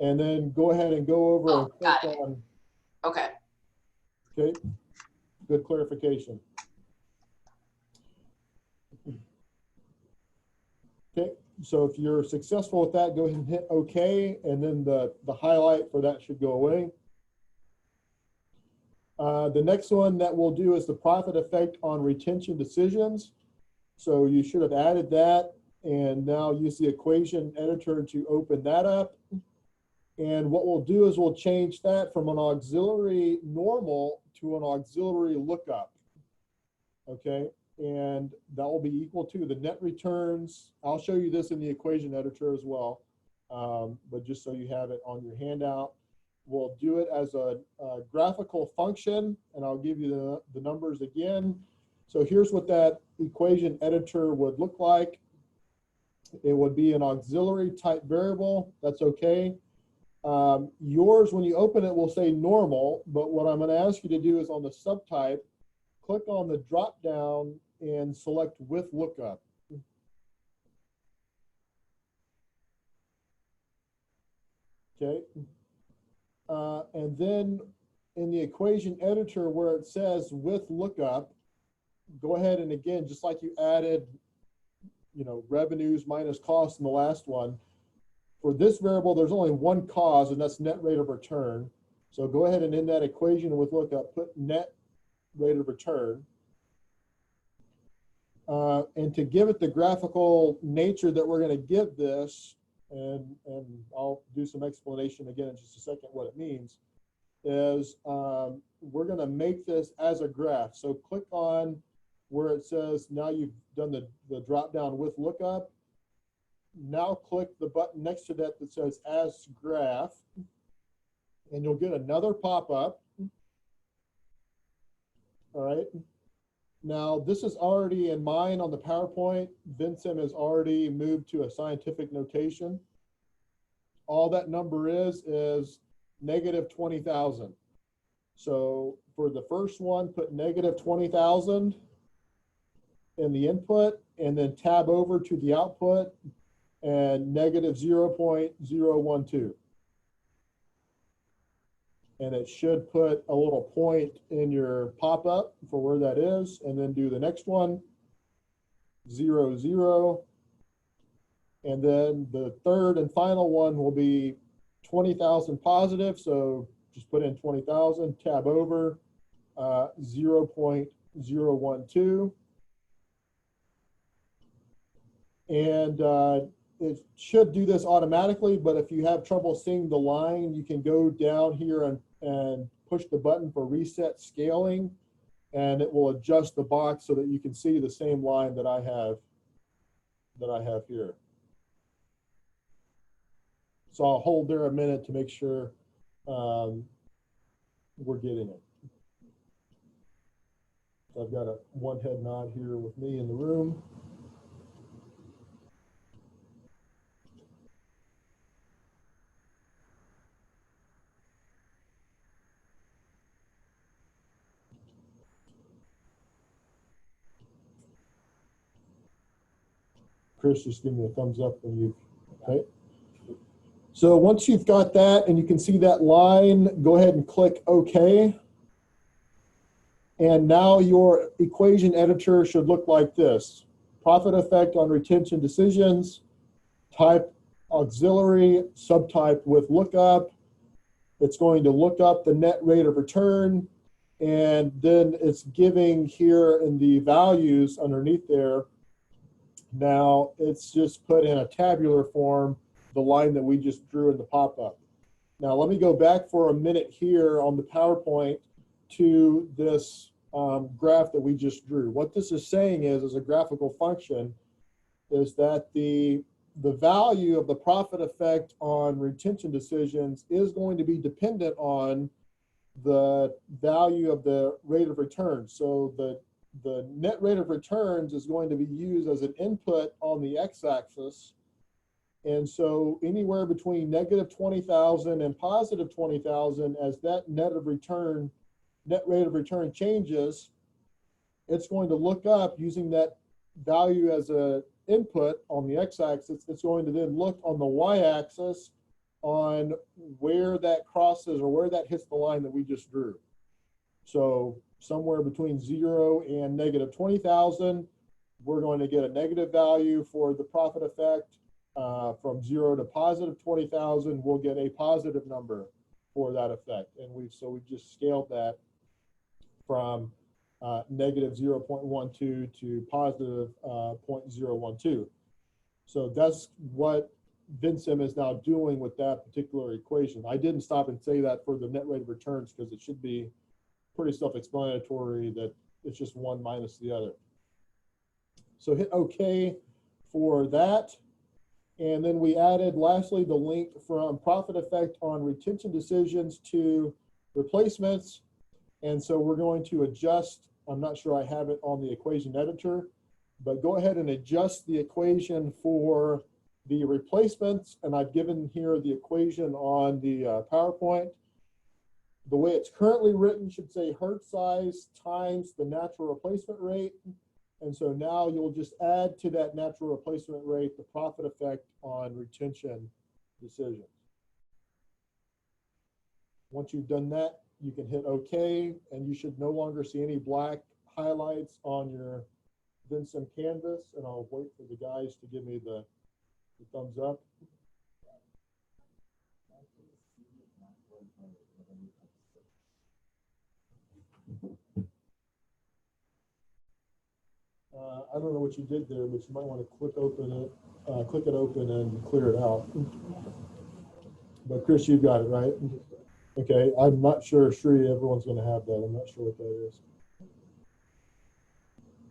And then go ahead and go over and click on. Okay. Okay, good clarification. Okay, so if you're successful with that, go ahead and hit OK, and then the highlight for that should go away. The next one that we'll do is the profit effect on retention decisions. So you should have added that, and now use the equation editor to open that up. And what we'll do is we'll change that from an auxiliary normal to an auxiliary lookup. Okay. And that will be equal to the net returns. I'll show you this in the equation editor as well, but just so you have it on your handout. we'll do it as a graphical function, and I'll give you the numbers again. So here's what that equation editor would look like. It would be an auxiliary type variable. That's okay. Yours, when you open it, will say normal, but what I'm going to ask you to do is on the subtype, click on the drop down and select with lookup. Okay. And then in the equation editor where it says with lookup, go ahead and again, just like you added, revenues minus costs in the last one, for this variable, there's only one cause, and that's net rate of return. So go ahead and in that equation with lookup, put net rate of return. And to give it the graphical nature that we're going to give this, and I'll do some explanation again in just a second what it means, is we're going to make this as a graph. So click on where it says now you've done the drop down with lookup. Now click the button next to that that says as graph, and you'll get another pop-up. All right. Now this is already in mine on the PowerPoint. Vincent has already moved to a scientific notation. All that number is negative 20,000. So for the first one, put negative 20,000 in the input, and then tab over to the output and negative 0.012. And it should put a little point in your pop-up for where that is, and then do the next one, 0, 0. And then the third and final one will be 20,000 positive. So just put in 20,000, tab over, 0.012. And it should do this automatically, but if you have trouble seeing the line, you can go down here and push the button for reset scaling, and it will adjust the box so that you can see the same line that I have here. So I'll hold there a minute to make sure we're getting it. So I've got one head nod here with me in the room. Chris, just give me a thumbs up when you've, okay. So once you've got that and you can see that line, go ahead and click OK. And now your equation editor should look like this. Profit effect on retention decisions, type auxiliary, subtype with lookup. It's going to look up the net rate of return, and then it's giving here in the values underneath there. Now it's just put in a tabular form the line that we just drew in the pop-up. Now let me go back for a minute here on the PowerPoint to this graph that we just drew. What this is saying is, as a graphical function, is that the value of the profit effect on retention decisions is going to be dependent on the value of the rate of return. So the net rate of returns is going to be used as an input on the x-axis. And so anywhere between negative 20,000 and positive 20,000, as that net rate of return changes, it's going to look up using that value as an input on the x-axis. It's going to then look on the y-axis on where that crosses or where that hits the line that we just drew. So somewhere between 0 and negative 20,000, we're going to get a negative value for the profit effect. From 0 to positive 20,000, we'll get a positive number for that effect. And we've just scaled that from negative 0.12 to positive 0.012. So that's what Vincent is now doing with that particular equation. I didn't stop and say that for the net rate of returns because it should be pretty self-explanatory that it's just one minus the other. So hit OK for that. And then we added, lastly, the link from profit effect on retention decisions to replacements. And so we're going to adjust, I'm not sure I have it on the equation editor, but go ahead and adjust the equation for the replacements. And I've given here the equation on the PowerPoint. The way it's currently written should say herd size times the natural replacement rate. And so now you'll just add to that natural replacement rate the profit effect on retention decisions. Once you've done that, you can hit OK, and you should no longer see any black highlights on your Vensim canvas. And I'll wait for the guys to give me the thumbs up. I don't know what you did there, but you might want to click it open and clear it out. But Chris, you got it, right? Okay, I'm not sure, Sri, everyone's going to have that. I'm not sure what that is.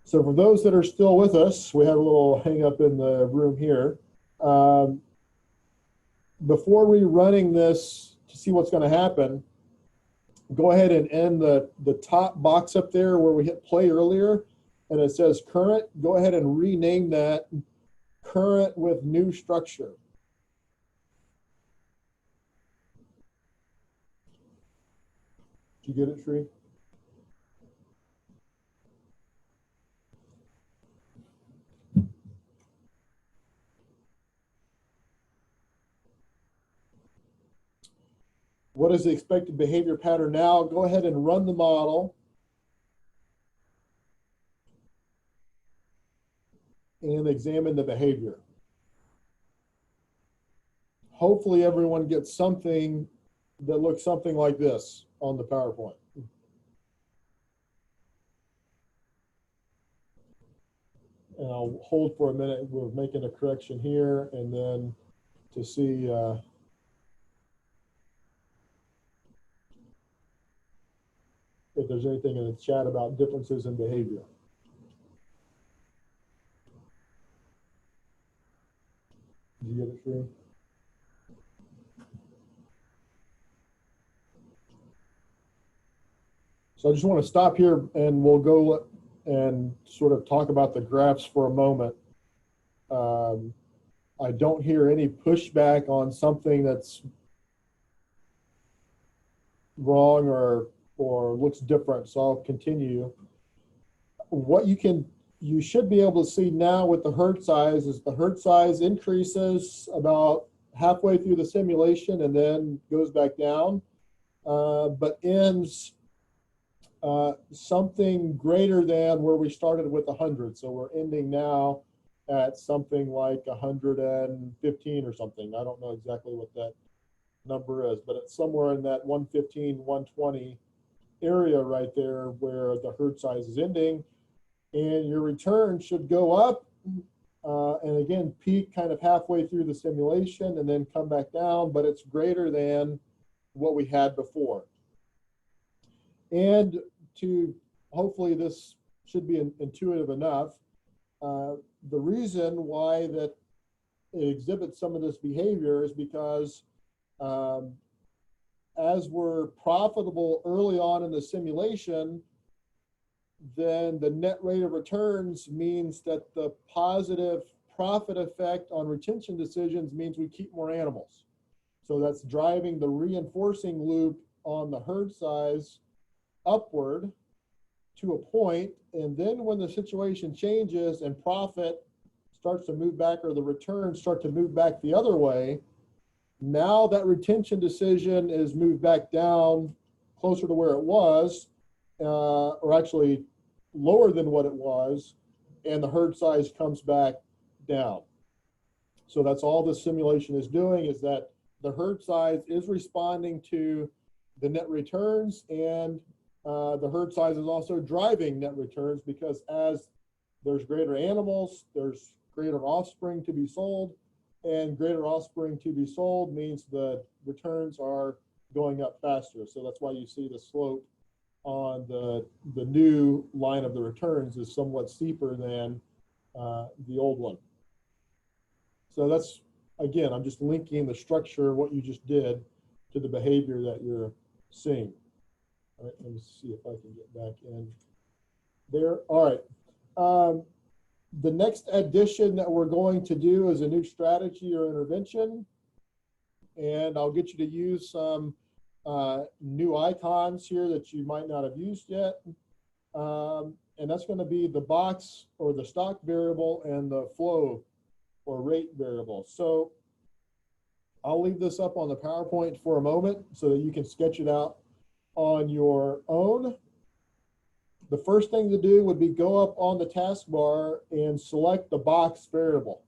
So for those that are still with us, we have a little hang up in the room here. Before rerunning this to see what's going to happen, go ahead and end the top box up there where we hit play earlier, and it says current. Go ahead and rename that current with new structure. Did you get it, Sri? What is the expected behavior pattern now? Go ahead and run the model. And examine the behavior. Hopefully everyone gets something that looks something like this on the PowerPoint. And I'll hold for a minute. We're making a correction here, and then to see if there's anything in the chat about differences in behavior. Did you get it, Sri? So I just want to stop here, and we'll go and sort of talk about the graphs for a moment. I don't hear any pushback on something that's wrong or looks different, so I'll continue. What you should be able to see now with the herd size is the herd size increases about halfway through the simulation and then goes back down, but ends something greater than where we started with 100. So we're ending now at something like 115 or something. I don't know exactly what that number is, but it's somewhere in that 115, 120 area right there where the herd size is ending. And your return should go up and again peak kind of halfway through the simulation and then come back down, but it's greater than what we had before. And to hopefully this should be intuitive enough. The reason why that it exhibits some of this behavior is because as we're profitable early on in the simulation, then the net rate of returns means that the positive profit effect on retention decisions means we keep more animals. So that's driving the reinforcing loop on the herd size upward to a point, and then when the situation changes and profit starts to move back or the returns start to move back the other way, now that retention decision is moved back down closer to where it was, or actually lower than what it was, and the herd size comes back down. So that's all the simulation is doing, is that the herd size is responding to the net returns, and the herd size is also driving net returns, because as there's greater animals, there's greater offspring to be sold, and greater offspring to be sold means the returns are going up faster. So that's why you see the slope on the new line of the returns is somewhat steeper than the old one. So that's again, I'm just linking the structure of what you just did to the behavior that you're seeing. All right, let me see if I can get back in there. All right. The next addition that we're going to do is a new strategy or intervention. And I'll get you to use some new icons here that you might not have used yet. And that's going to be the box or the stock variable and the flow or rate variable. So I'll leave this up on the PowerPoint for a moment so that you can sketch it out on your own. The first thing to do would be go up on the taskbar and select the box variable.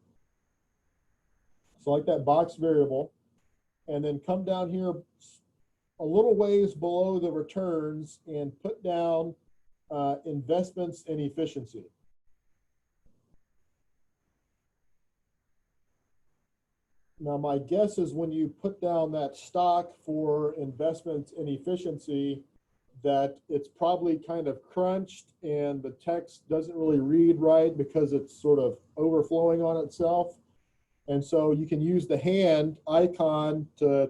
Select that box variable and then come down here a little ways below the returns and put down investments and efficiency. Now, my guess is when you put down that stock for investments and efficiency, that it's probably kind of crunched and the text doesn't really read right because it's sort of overflowing on itself. And so you can use the hand icon to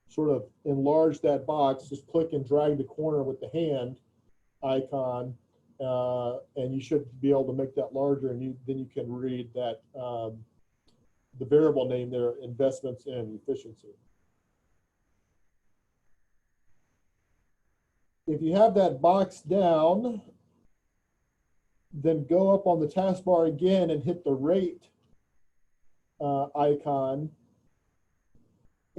sort of enlarge that box. Just click and drag the corner with the hand icon, and you should be able to make that larger, and then you can read that the variable name there, investments and efficiency. If you have that box down, then go up on the taskbar again and hit the rate icon.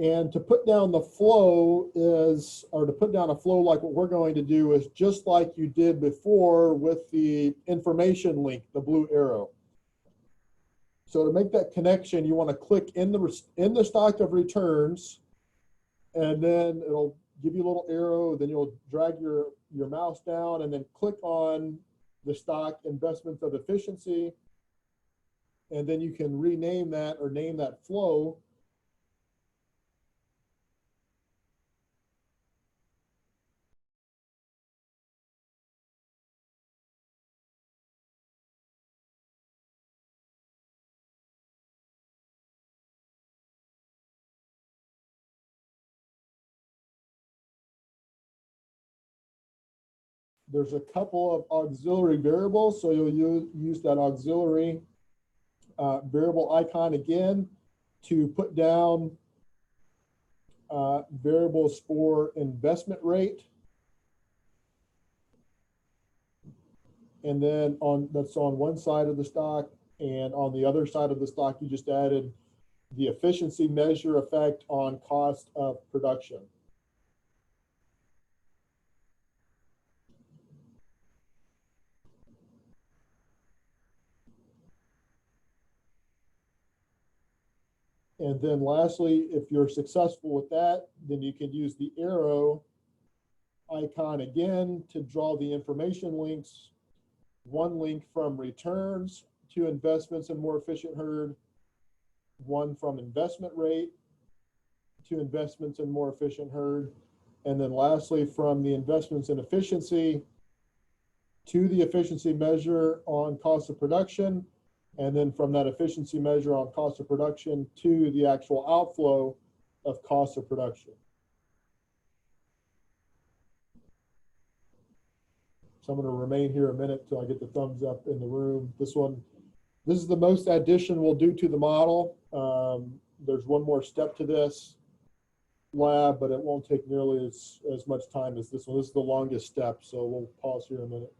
And to put down the flow is, or to put down a flow like what we're going to do is just like you did before with the information link, the blue arrow. So to make that connection, you want to click in the stock of returns, and then it'll give you a little arrow. Then you'll drag your mouse down and then click on the stock investments of efficiency. And then you can rename that or name that flow. There's a couple of auxiliary variables, so you'll use that auxiliary variable icon again to put down variables for investment rate. And then that's on one side of the stock, and on the other side of the stock, you just added the efficiency measure effect on cost of production. And then lastly, if you're successful with that, then you can use the arrow icon again to draw the information links. One link from returns to investments in more efficient herd, one from investment rate to investments in more efficient herd, and then lastly from the investments in efficiency to the efficiency measure on cost of production, and then from that efficiency measure on cost of production to the actual outflow of cost of production. So I'm going to remain here a minute till I get the thumbs up in the room. This is the most addition we'll do to the model. There's one more step to this lab, but it won't take nearly as much time as this one. This is the longest step, so we'll pause here a minute.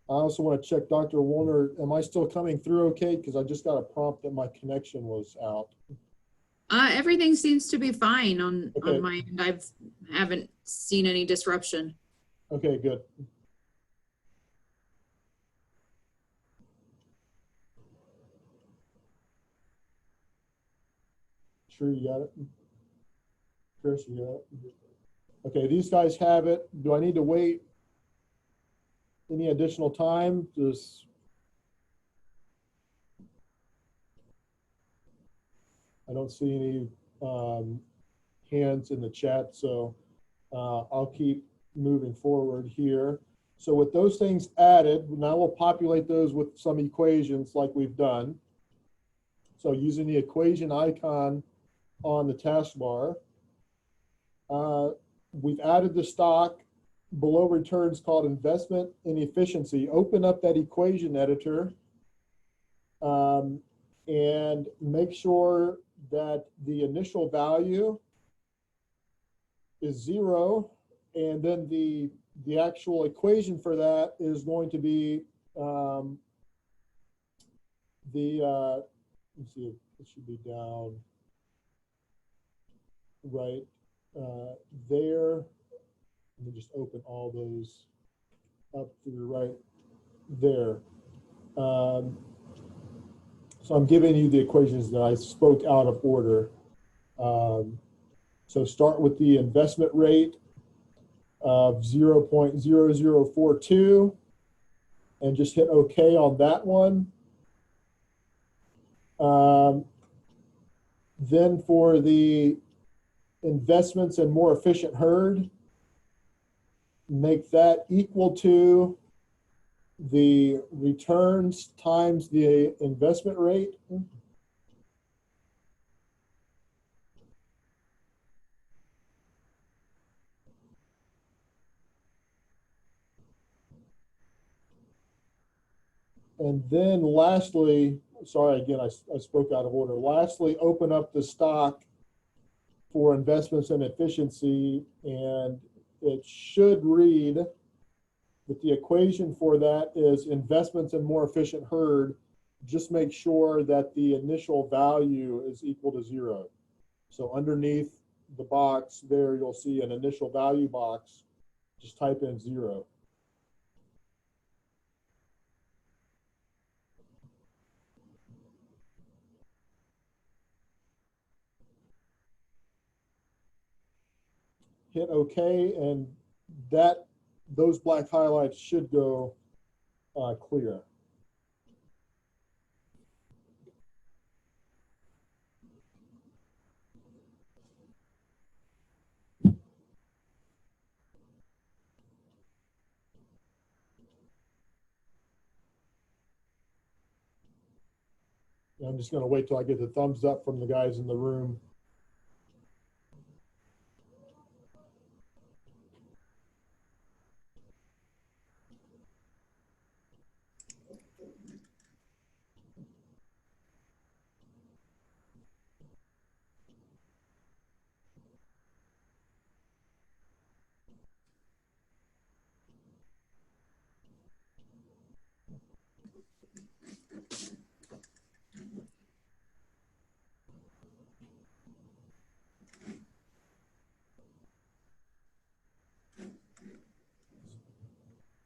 I also want to check, Dr. Warner, am I still coming through okay? Because I just got a prompt that my connection was out. Everything seems to be fine on Okay. my end. Haven't seen any disruption. Okay, good. Sure you got it? Chris, you got it? Okay, these guys have it. Do I need to wait any additional time? I don't see any hands in the chat, so I'll keep moving forward here. So with those things added, now we'll populate those with some equations like we've done. So using the equation icon on the taskbar, we've added the stock below returns called investment in efficiency. Open up that equation editor and make sure that the initial value is 0, and then the actual equation for that is going to be let's see, it should be down right there. Let me just open all those up through right there. So I'm giving you the equations that I spoke out of order. So start with the investment rate of 0.0042 and just hit OK on that one. Then for the investments in more efficient herd, make that equal to the returns times the investment rate. And then lastly, sorry, again, I spoke out of order. Lastly, open up the stock for investments in efficiency, and it should read that the equation for that is investments in more efficient herd. Just make sure that the initial value is equal to 0. So underneath the box there, you'll see an initial value box. Just type in 0. Hit OK, and those black highlights should go clear. I'm just going to wait till I get the thumbs up from the guys in the room.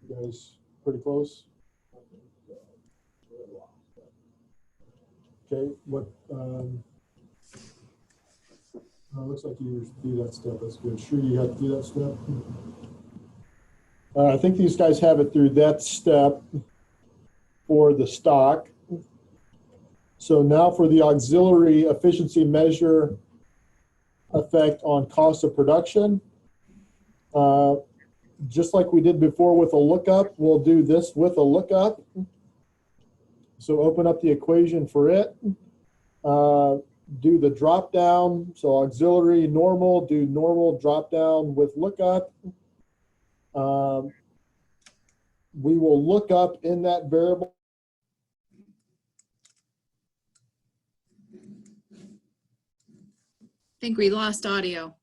You guys pretty close? Okay, what, looks like you do that step. That's good. Sure, you have to do that step. I think these guys have it through that step for the stock. So now for the auxiliary efficiency measure effect on cost of production. Just like we did before with a lookup, we'll do this with a lookup. So open up the equation for it. Do the drop down. So auxiliary normal, do normal drop down with lookup. We will look up in that variable. I think we lost audio.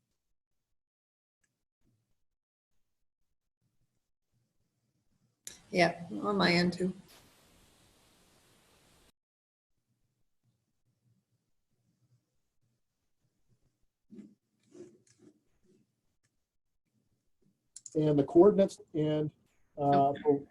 Yeah, on my end too. And the coordinates and Uh-oh.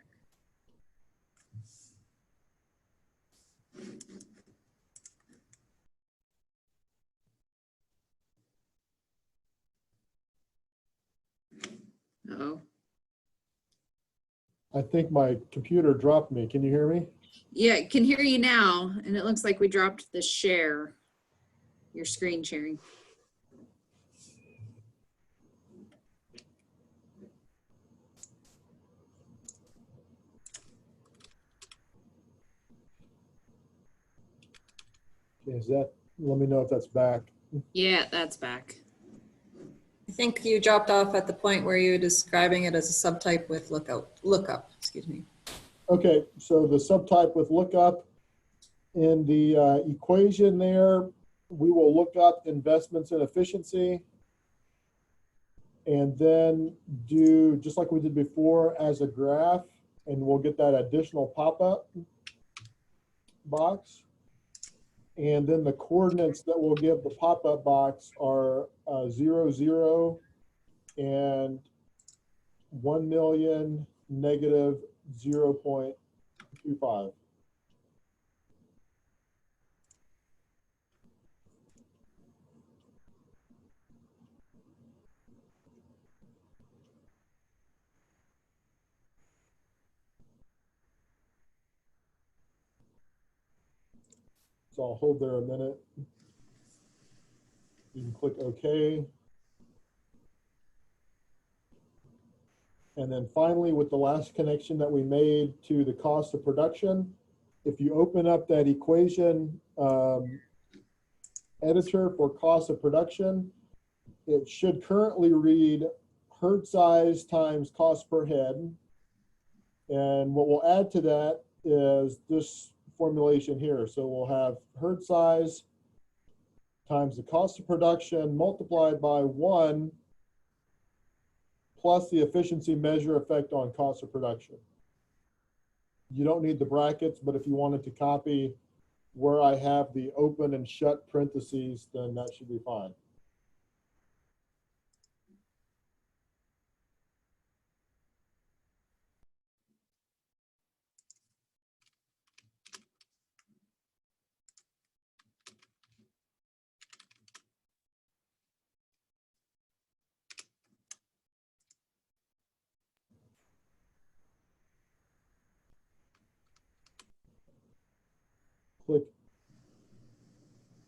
I think my computer dropped me. Can you hear me? Yeah, can hear you now, and it looks like we dropped the share, your screen sharing. Is that, let me know if that's back. Yeah, that's back. I think you dropped off at the point where you're describing it as a subtype with lookup, excuse me. Okay, so the subtype with lookup, in the equation there, we will look up investments in efficiency and then do, just like we did before, as a graph, and we'll get that additional pop-up box. And then the coordinates that we'll give the pop-up box are 0, 0, and 1,000,000 negative 0.25. So I'll hold there a minute. You can click OK. And then finally, with the last connection that we made to the cost of production, if you open up that equation editor for cost of production, it should currently read herd size times cost per head. And what we'll add to that is this formulation here. So we'll have herd size times the cost of production multiplied by 1 plus the efficiency measure effect on cost of production. You don't need the brackets, but if you wanted to copy where I have the open and shut parentheses, then that should be fine.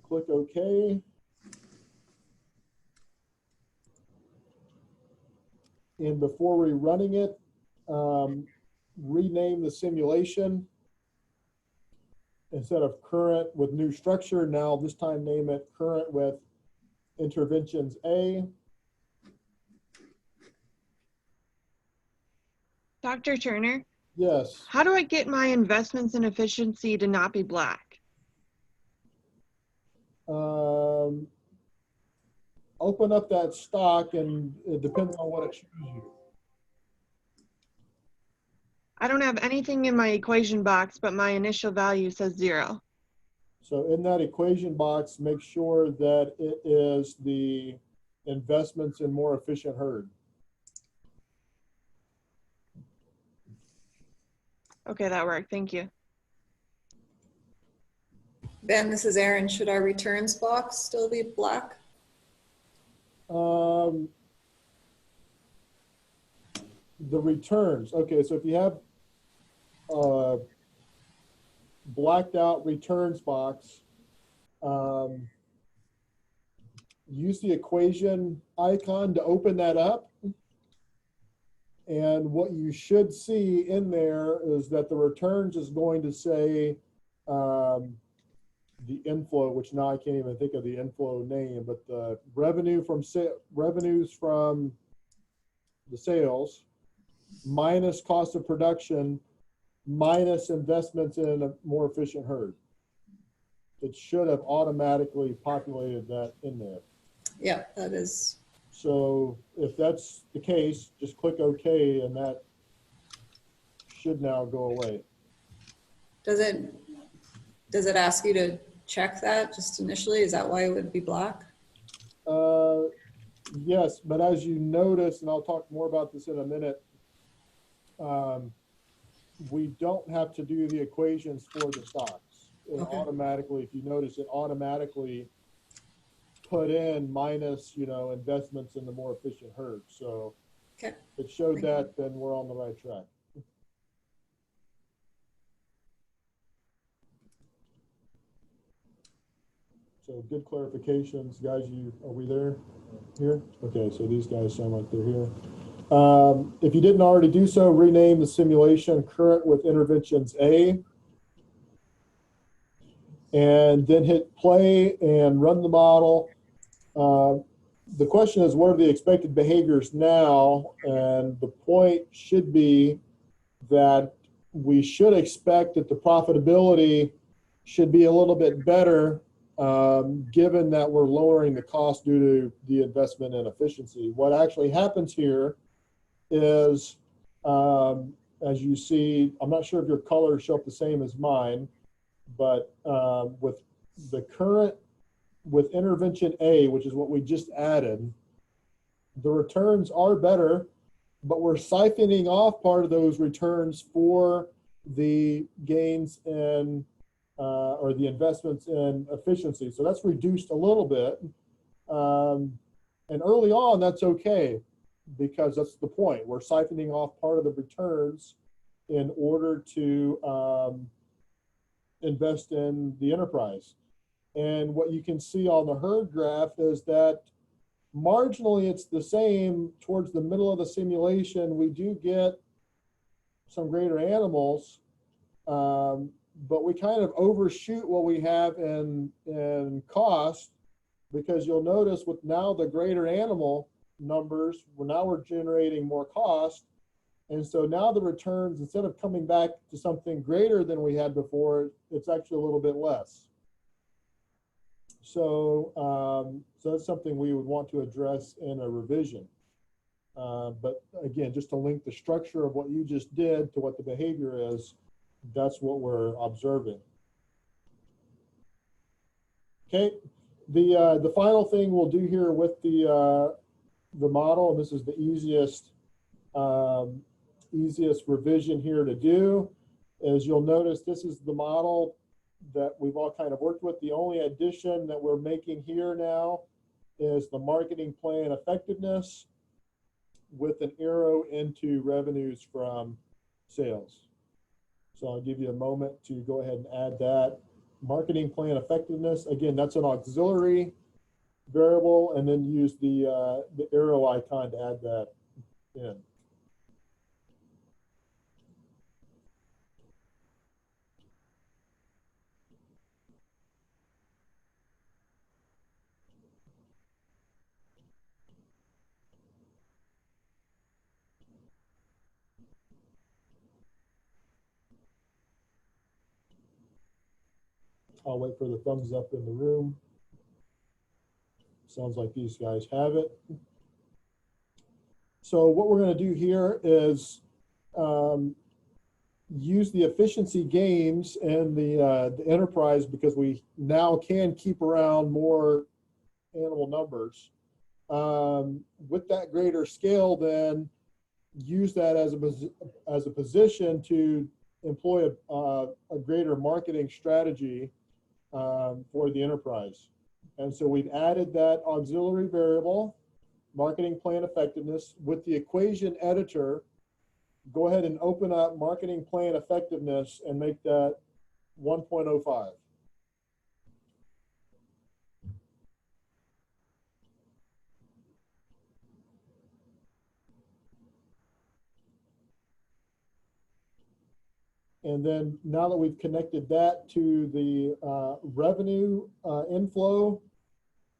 Click OK. And before rerunning it, rename the simulation. Instead of current with new structure, now this time name it current with interventions A. Dr. Turner, Yes. how do I get my investments in efficiency to not be black? Open up that stock and it depends on what it shows you. I don't have anything in my equation box, but my initial value says 0. So in that equation box, make sure that it is the investments in more efficient herd. Okay, that worked. Thank you. Ben, this is Erin. Should our returns box still be black? The returns. Okay, so if you have blacked out returns box, use the equation icon to open that up. And what you should see in there is that the returns is going to say the inflow, which now I can't even think of the inflow name, but the revenues from the sales minus cost of production minus investments in a more efficient herd. It should have automatically populated that in there. Yeah, that is. So if that's the case, just click OK and that should now go away. Does it ask you to check that just initially? Is that why it would be black? Yes, but as you notice, and I'll talk more about this in a minute, we don't have to do the equations for the stocks. It Okay. automatically, if you notice, it automatically put in minus, investments in the more efficient herd. So Okay. if it showed that, then we're on the right track. So good clarifications, guys. Are we there? Here? Okay, so these guys sound like they're here. If you didn't already do so, rename the simulation current with interventions A. and then hit play and run the model. The question is, what are the expected behaviors now? And the point should be that we should expect that the profitability should be a little bit better, given that we're lowering the cost due to the investment in efficiency. What actually happens here is, as you see, I'm not sure if your colors show up the same as mine, but with the current, with intervention A, which is what we just added, the returns are better, but we're siphoning off part of those returns for the gains in, or the investments in efficiency. So that's reduced a little bit. And early on, that's okay, because that's the point. We're siphoning off part of the returns in order to invest in the enterprise. And what you can see on the herd graph is that marginally it's the same. Towards the middle of the simulation, we do get some greater animals, but we kind of overshoot what we have in cost, because you'll notice with now the greater animal numbers, we're generating more cost. And so now the returns, instead of coming back to something greater than we had before, it's actually a little bit less. So, so that's something we would want to address in a revision. But again, just to link the structure of what you just did to what the behavior is, that's what we're observing. Okay, the final thing we'll do here with the model, and this is the easiest revision here to do, is you'll notice this is the model that we've all kind of worked with. The only addition that we're making here now is the marketing plan effectiveness with an arrow into revenues from sales. So I'll give you a moment to go ahead and add that. Marketing plan effectiveness, again, that's an auxiliary variable, and then use the arrow icon to add that in. I'll wait for the thumbs up in the room. Sounds like these guys have it. So what we're going to do here is use the efficiency gains and the enterprise, because we now can keep around more animal numbers. With that greater scale, then use that as a position to employ a greater marketing strategy for the enterprise. And so we've added that auxiliary variable, marketing plan effectiveness. With the equation editor, go ahead and open up marketing plan effectiveness and make that 1.05. And then now that we've connected that to the revenue inflow,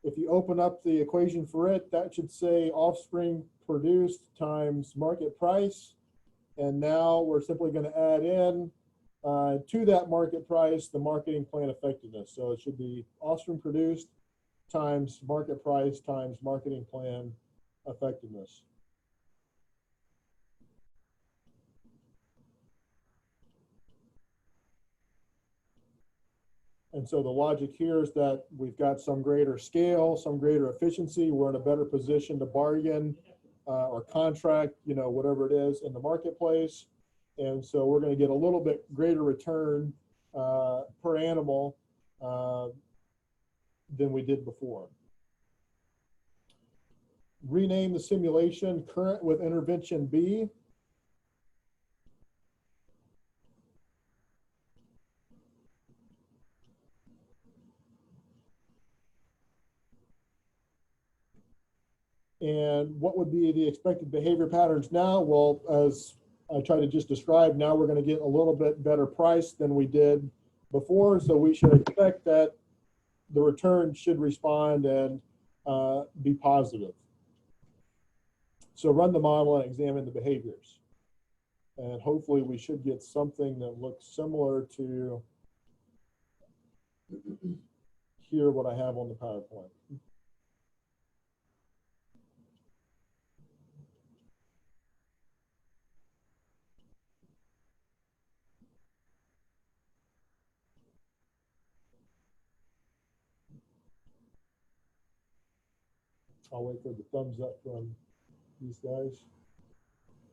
if you open up the equation for it, that should say offspring produced times market price. And now we're simply going to add in to that market price the marketing plan effectiveness. So it should be offspring produced times market price times marketing plan effectiveness. And so the logic here is that we've got some greater scale, some greater efficiency. We're in a better position to bargain or contract, whatever it is in the marketplace. And so we're going to get a little bit greater return per animal than we did before. Rename the simulation current with intervention B. And what would be the expected behavior patterns now? Well, as I tried to just describe, now we're going to get a little bit better price than we did before, so we should expect that the return should respond and be positive. So run the model and examine the behaviors. And hopefully we should get something that looks similar to here what I have on the PowerPoint. I'll wait for the thumbs up from these guys.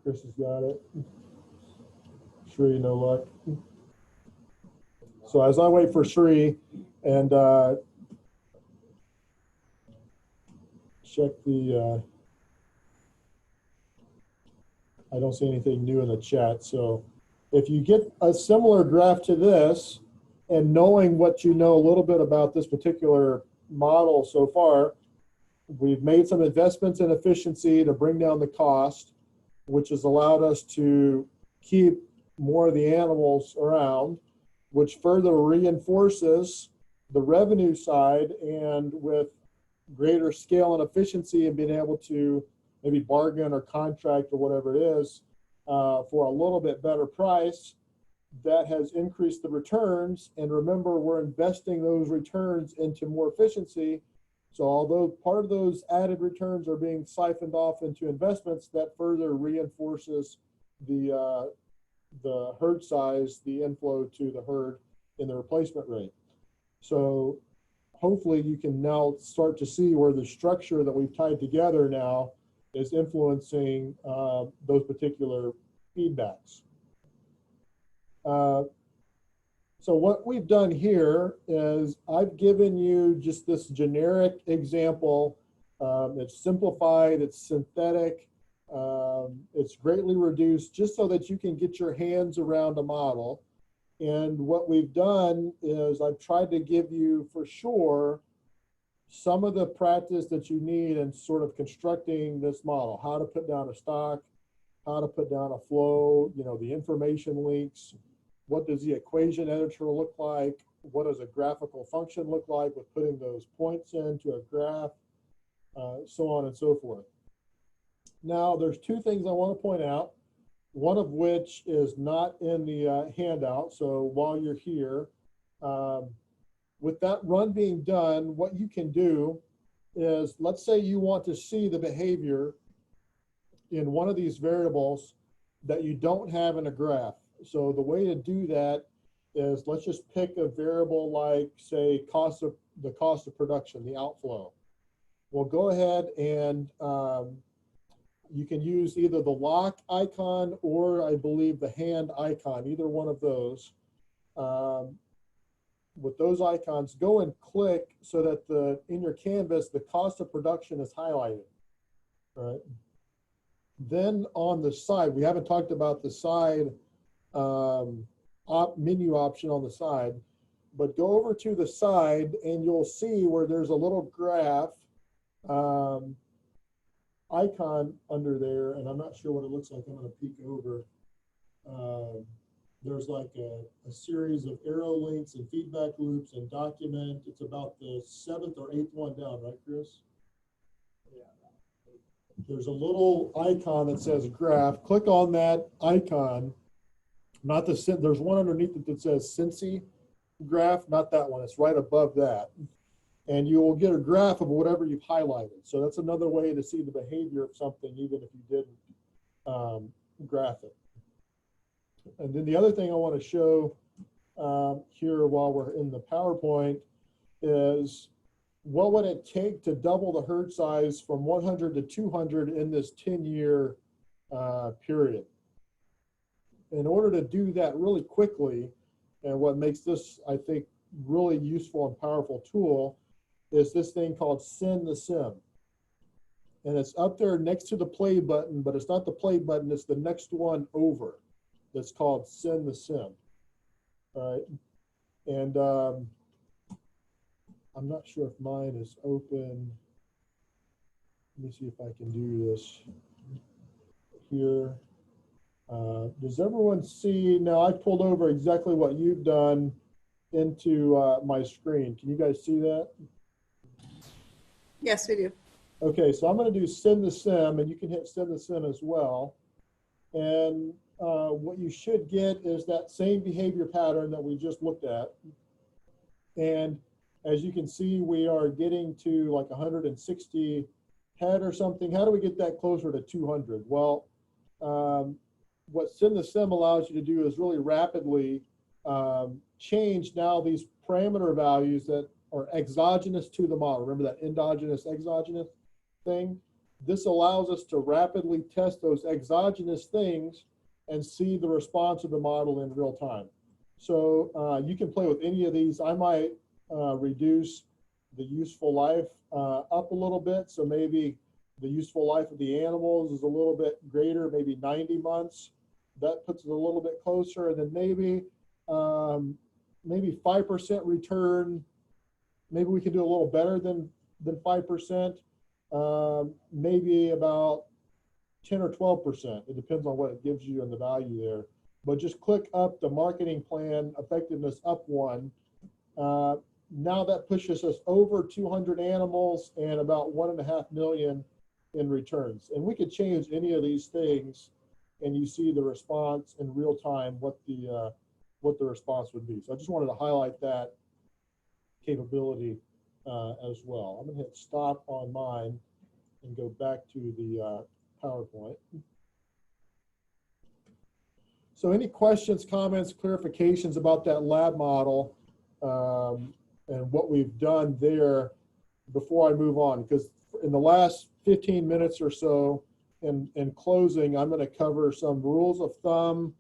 Chris has got it. Sri, no luck. So as I wait for Sri and check the, I don't see anything new in the chat. So if you get a similar graph to this and knowing what you know a little bit about this particular model so far, we've made some investments in efficiency to bring down the cost, which has allowed us to keep more of the animals around, which further reinforces the revenue side, and with greater scale and efficiency and being able to maybe bargain or contract or whatever it is for a little bit better price, that has increased the returns. And remember, we're investing those returns into more efficiency. So although part of those added returns are being siphoned off into investments, that further reinforces the herd size, the inflow to the herd in the replacement rate. So hopefully you can now start to see where the structure that we've tied together now is influencing those particular feedbacks. So what we've done here is I've given you just this generic example. It's simplified, it's synthetic, it's greatly reduced, just so that you can get your hands around a model. And what we've done is I've tried to give you for sure some of the practice that you need in sort of constructing this model, how to put down a stock, how to put down a flow, you know, the information links, what does the equation editor look like, what does a graphical function look like with putting those points into a graph, so on and so forth. Now, there's two things I want to point out, one of which is not in the handout. So while you're here, with that run being done, what you can do is, let's say you want to see the behavior in one of these variables that you don't have in a graph. So the way to do that is, let's just pick a variable like, say, the cost of production, the outflow. Well, go ahead and you can use either the lock icon or I believe the hand icon, either one of those. With those icons, go and click so that in your canvas, the cost of production is highlighted, right? Then on the side, we haven't talked about the side menu option on the side, but go over to the side and you'll see where there's a little graph icon under there, and I'm not sure what it looks like. I'm going to peek over. There's like a series of arrow links and feedback loops and document. It's about the 7th or 8th one down, right, Chris? Yeah. There's a little icon that says graph. Click on that icon. Not the, there's one underneath it that says Cincy graph, not that one. It's right above that. And you will get a graph of whatever you've highlighted. So that's another way to see the behavior of something, even if you didn't graph it. And then the other thing I want to show here while we're in the PowerPoint is, what would it take to double the herd size from 100 to 200 in this 10-year period? In order to do that really quickly, and what makes this, I think, really useful and powerful tool is this thing called Send the Sim. And it's up there next to the play button, but it's not the play button, it's the next one over. That's called Send the Sim. All right. And I'm not sure if mine is open. Let me see if I can do this here. Does everyone see? Now I pulled over exactly what you've done into my screen. Can you guys see that? Yes, we do. Okay, so I'm going to do send to sim, and you can hit send to sim as well. And what you should get is that same behavior pattern that we just looked at. And as you can see, we are getting to like 160 head or something. How do we get that closer to 200? Well, what send to sim allows you to do is really rapidly change now these parameter values that are exogenous to the model. Remember that endogenous, exogenous thing? This allows us to rapidly test those exogenous things and see the response of the model in real time. So you can play with any of these. I might reduce the useful life up a little bit. So maybe the useful life of the animals is a little bit greater, maybe 90 months. That puts it a little bit closer. And then maybe 5% return. Maybe we can do a little better than 5%. Maybe about 10 or 12%. It depends on what it gives you and the value there. But just click up the marketing plan effectiveness up one. Now that pushes us over 200 animals and about 1.5 million in returns. And we could change any of these things, and you see the response in real time, what the response would be. So I just wanted to highlight that capability as well. I'm going to hit stop on mine and go back to the PowerPoint. So any questions, comments, clarifications about that lab model and what we've done there before I move on? Because in the last 15 minutes or so in closing, I'm going to cover some rules of thumb,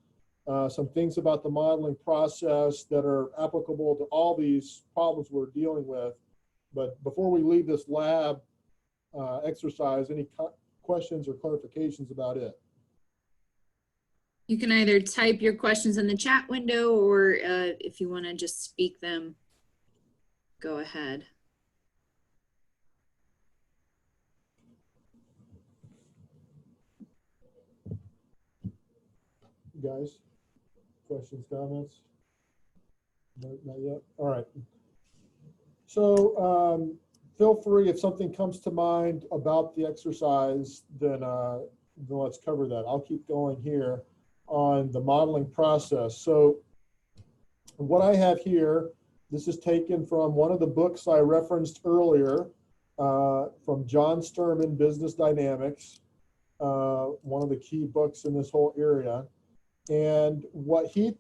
some things about the modeling process that are applicable to all these problems we're dealing with. But before we leave this lab exercise, any questions or clarifications about it? You can either type your questions in the chat window, or if you want to just speak them, go ahead. Guys, questions, comments? No, not yet. All right. So feel free, if something comes to mind about the exercise, then let's cover that. I'll keep going here on the modeling process. So what I have here, this is taken from one of the books I referenced earlier, from John Sturman, Business Dynamics, one of the key books in this whole area. And what he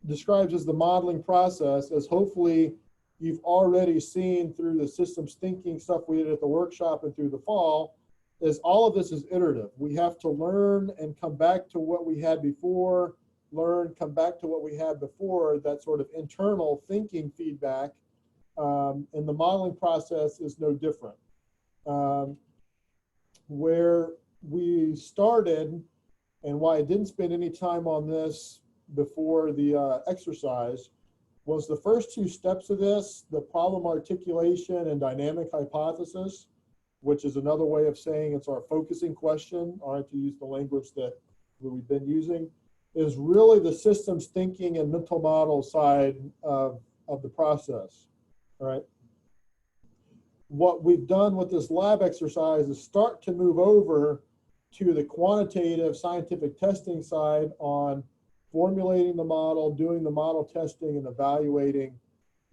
describes as the modeling process, as hopefully you've already seen through the systems thinking stuff we did at the workshop and through the fall, is all of this is iterative. We have to learn and come back to what we had before, learn, come back to what we had before, that sort of internal thinking feedback. And the modeling process is no different. Where we started, and why I didn't spend any time on this before the exercise, was the first two steps of this, the problem articulation and dynamic hypothesis, which is another way of saying it's our focusing question, all right, to use the language that we've been using, is really the systems thinking and mental model side of the process, all right? What we've done with this lab exercise is start to move over to the quantitative scientific testing side on formulating the model, doing the model testing, and evaluating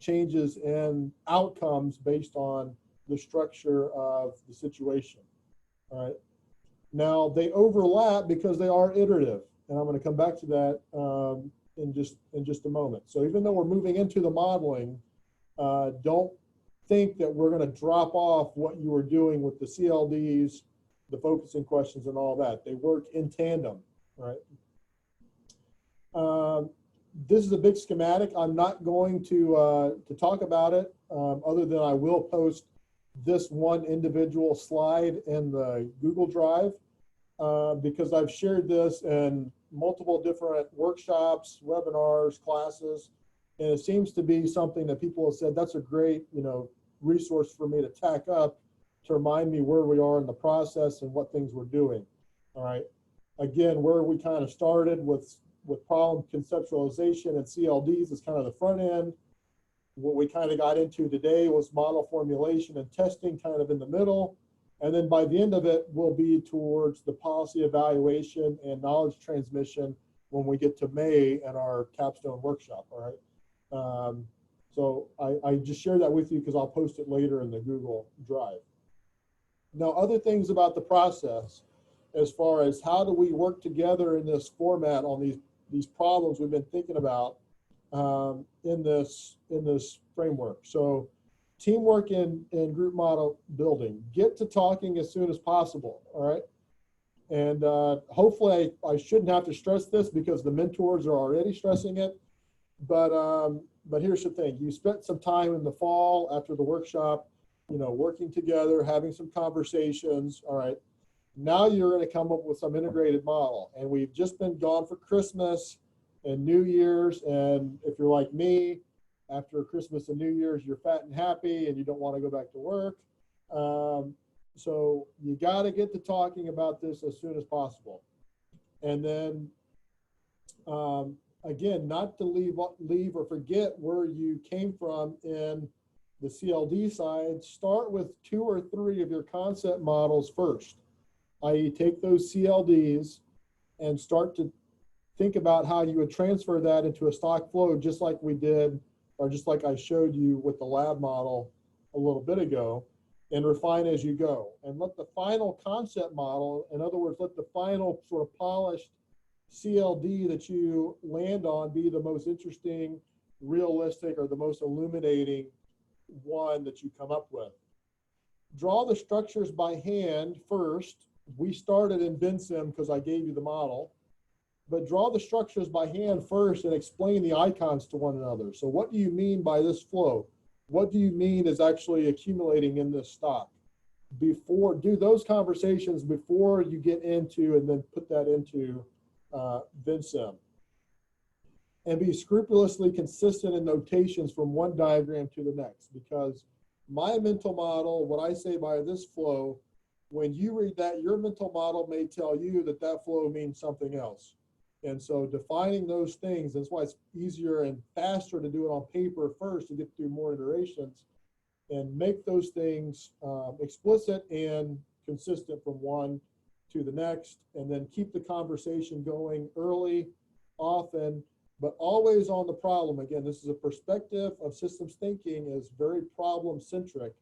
changes in outcomes based on the structure of the situation. All right. Now they overlap because they are iterative, and I'm going to come back to that in just a moment. So even though we're moving into the modeling, don't think that we're going to drop off what you were doing with the CLDs, the focusing questions, and all that. They work in tandem, right? This is a big schematic. I'm not going to talk about it other than I will post this one individual slide in the Google Drive because I've shared this in multiple different workshops, webinars, classes, and it seems to be something that people have said, that's a great, resource for me to tack up to remind me where we are in the process and what things we're doing. All right. Again, where we kind of started with problem conceptualization and CLDs is kind of the front end. what we kind of got into today was model formulation and testing kind of in the middle. And then by the end of it, we'll be towards the policy evaluation and knowledge transmission when we get to May at our capstone workshop, all right? So I just share that with you because I'll post it later in the Google Drive. Now, other things about the process, as far as how do we work together in this format on these problems we've been thinking about in this framework. So teamwork and group model building, get to talking as soon as possible, all right? And hopefully I shouldn't have to stress this because the mentors are already stressing it, but here's the thing. You spent some time in the fall after the workshop, you know, working together, having some conversations, all right? Now you're going to come up with some integrated model, and we've just been gone for Christmas and New Year's, and if you're like me, after Christmas and New Year's, you're fat and happy and you don't want to go back to work. So you got to get to talking about this as soon as possible. And then, again, not to leave or forget where you came from in the CLD side. Start with 2 or 3 of your concept models first, i.e. take those CLDs and start to think about how you would transfer that into a stock flow, just like we did, or just like I showed you with the lab model a little bit ago, and refine as you go. And let the final concept model, in other words, let the final sort of polished CLD that you land on be the most interesting, realistic, or the most illuminating one that you come up with. Draw the structures by hand first. We started in BenSim because I gave you the model, but draw the structures by hand first and explain the icons to one another. So what do you mean by this flow? What do you mean is actually accumulating in this stock? Do those conversations before you get into and then put that into BenSim. And be scrupulously consistent in notations from one diagram to the next, because my mental model, what I say by this flow, when you read that, your mental model may tell you that that flow means something else. And so defining those things, that's why it's easier and faster to do it on paper first to get through more iterations, and make those things explicit and consistent from one to the next, and then keep the conversation going early, often, but always on the problem. Again, this is a perspective of systems thinking is very problem centric.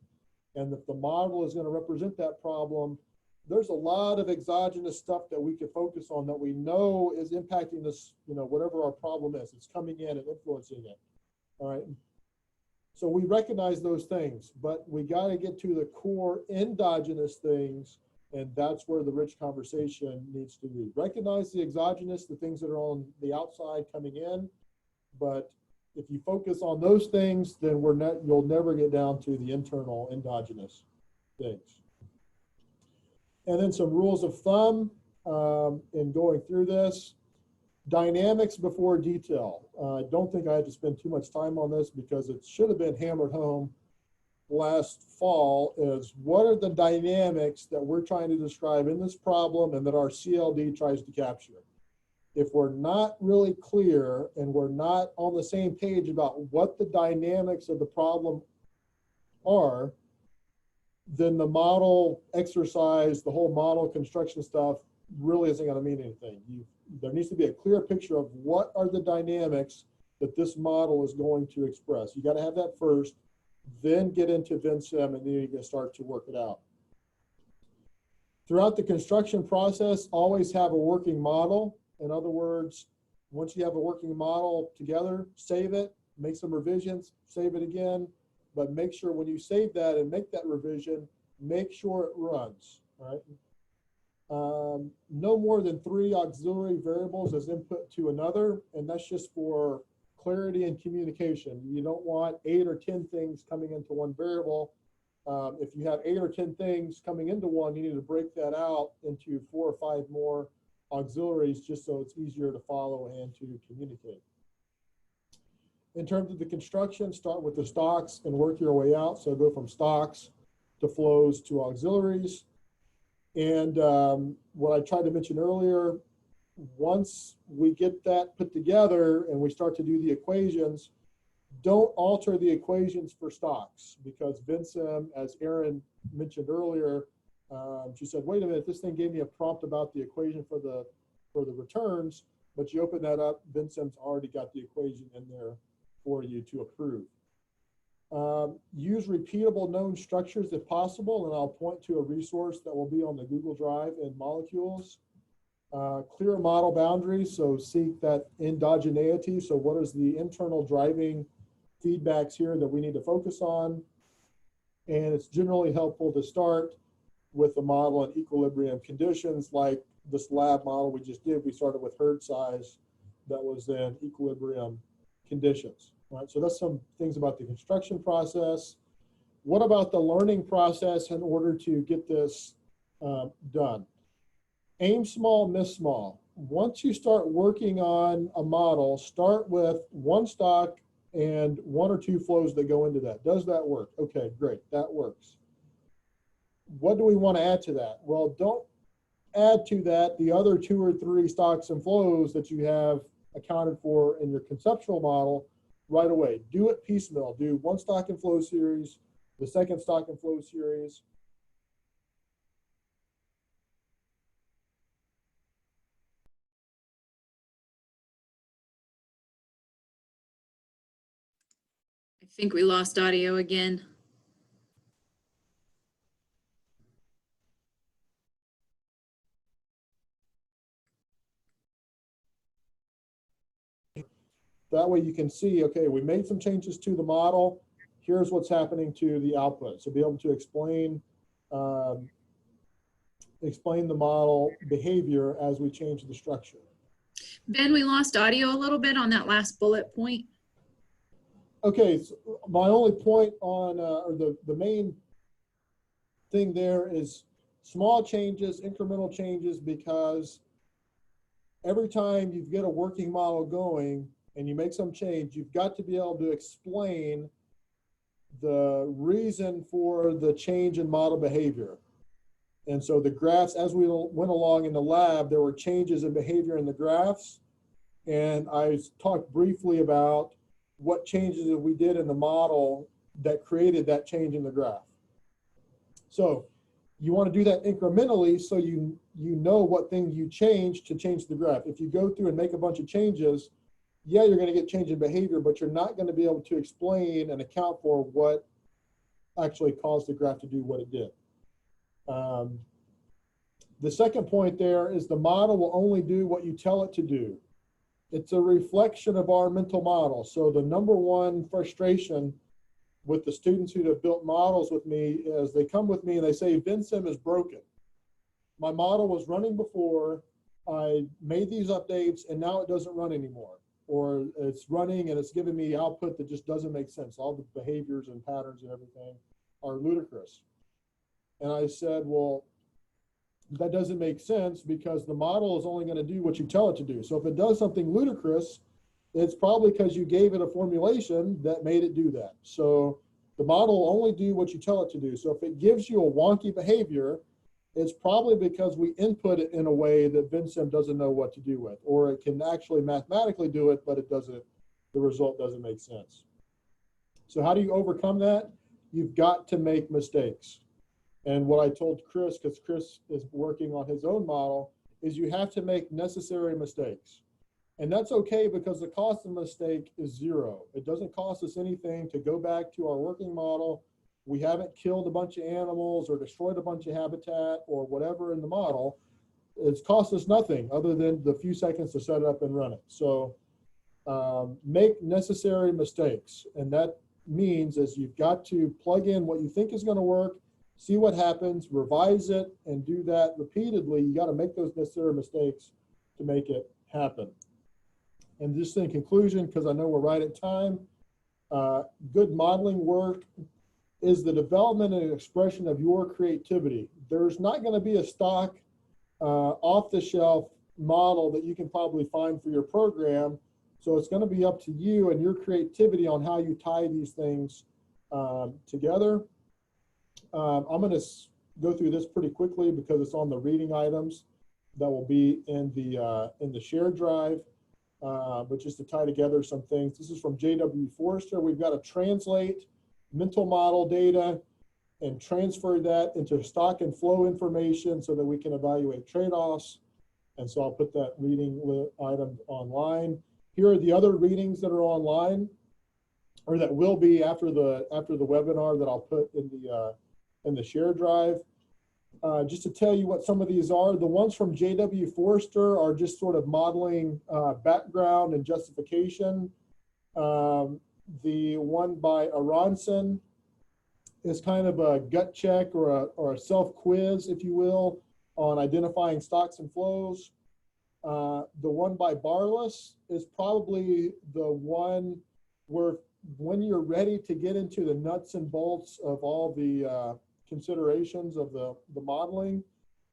And if the model is going to represent that problem, there's a lot of exogenous stuff that we can focus on that we know is impacting this, you know, whatever our problem is, it's coming in and influencing it. All right. So we recognize those things, but we got to get to the core endogenous things. And that's where the rich conversation needs to be. Recognize the exogenous, the things that are on the outside coming in. But if you focus on those things, then you'll never get down to the internal endogenous things. And then some rules of thumb in going through this. Dynamics before detail. I don't think I had to spend too much time on this because it should have been hammered home last fall. Is what are the dynamics that we're trying to describe in this problem and that our CLD tries to capture? If we're not really clear and we're not on the same page about what the dynamics of the problem are, then the model exercise, the whole model construction stuff really isn't going to mean anything. There needs to be a clear picture of what are the dynamics that this model is going to express. You got to have that first, then get into BenSim, and then you can start to work it out. Throughout the construction process, always have a working model. In other words, once you have a working model together, save it, make some revisions, save it again, but make sure when you save that and make that revision, make sure it runs, all right? No more than 3 auxiliary variables as input to another, and that's just for clarity and communication. You don't want 8 or 10 things coming into one variable. If you have 8 or 10 things coming into one, you need to break that out into 4 or 5 more auxiliaries just so it's easier to follow and to communicate. In terms of the construction, start with the stocks and work your way out. So go from stocks to flows to auxiliaries. And what I tried to mention earlier, once we get that put together and we start to do the equations, don't alter the equations for stocks, because Vincem, as Erin mentioned earlier, she said, wait a minute, this thing gave me a prompt about the equation for the returns, but you open that up, Vincem's already got the equation in there for you to approve. Use repeatable known structures if possible, and I'll point to a resource that will be on the Google Drive in molecules. Clear model boundaries, so seek that endogeneity. So what is the internal driving feedbacks here that we need to focus on? And it's generally helpful to start with the model in equilibrium conditions, like this lab model we just did. We started with herd size that was in equilibrium conditions. Right, so that's some things about the construction process. What about the learning process in order to get this done? Aim small, miss small. Once you start working on a model, start with one stock and one or two flows that go into that. Does that work? Okay, great, that works. What do we want to add to that? Well, don't add to that the other 2 or 3 stocks and flows that you have accounted for in your conceptual model right away. Do it piecemeal. Do one stock and flow series, the second stock and flow series. I think we lost audio again. That way you can see, okay, we made some changes to the model. Here's what's happening to the output. So be able to explain the model behavior as we change the structure. Ben, we lost audio a little bit on that last bullet point. Okay, so my only point on, or the main thing there is small changes, incremental changes, because every time you get a working model going and you make some change, you've got to be able to explain the reason for the change in model behavior. And so the graphs, as we went along in the lab, there were changes in behavior in the graphs. And I talked briefly about what changes that we did in the model that created that change in the graph. So you want to do that incrementally so you know what thing you change to change the graph. If you go through and make a bunch of changes, yeah, you're going to get change in behavior, but you're not going to be able to explain and account for what actually caused the graph to do what it did. The second point there is the model will only do what you tell it to do. It's a reflection of our mental model. So the number one frustration with the students who have built models with me is they come with me and they say, Vincem is broken. My model was running before, I made these updates and now it doesn't run anymore. Or it's running and it's giving me output that just doesn't make sense. All the behaviors and patterns and everything are ludicrous. And I said, well, that doesn't make sense because the model is only going to do what you tell it to do. So if it does something ludicrous, it's probably because you gave it a formulation that made it do that. So the model will only do what you tell it to do. So if it gives you a wonky behavior, it's probably because we input it in a way that Vincem doesn't know what to do with, or it can actually mathematically do it, but it doesn't, the result doesn't make sense. So how do you overcome that? You've got to make mistakes. And what I told Chris, because Chris is working on his own model, is you have to make necessary mistakes. And that's okay because the cost of a mistake is zero. It doesn't cost us anything to go back to our working model. We haven't killed a bunch of animals or destroyed a bunch of habitat or whatever in the model. It's cost us nothing other than the few seconds to set it up and run it. So make necessary mistakes. And that means is you've got to plug in what you think is going to work, see what happens, revise it, and do that repeatedly. You got to make those necessary mistakes to make it happen. And just in conclusion, because I know we're right at time, good modeling work is the development and expression of your creativity. There's not going to be a stock off-the-shelf model that you can probably find for your program. So it's going to be up to you and your creativity on how you tie these things together. I'm going to go through this pretty quickly because it's on the reading items that will be in the shared drive. but just to tie together some things. This is from J.W. Forrester. We've got to translate mental model data and transfer that into stock and flow information so that we can evaluate trade-offs. And so I'll put that reading item online. Here are the other readings that are online, or that will be after the webinar, that I'll put in the share drive. Just to tell you what some of these are, the ones from J.W. Forrester are just sort of modeling background and justification. The one by Aronson is kind of a gut check or a self-quiz, if you will, on identifying stocks and flows. The one by Barless is probably the one where, when you're ready to get into the nuts and bolts of all the considerations of the modeling,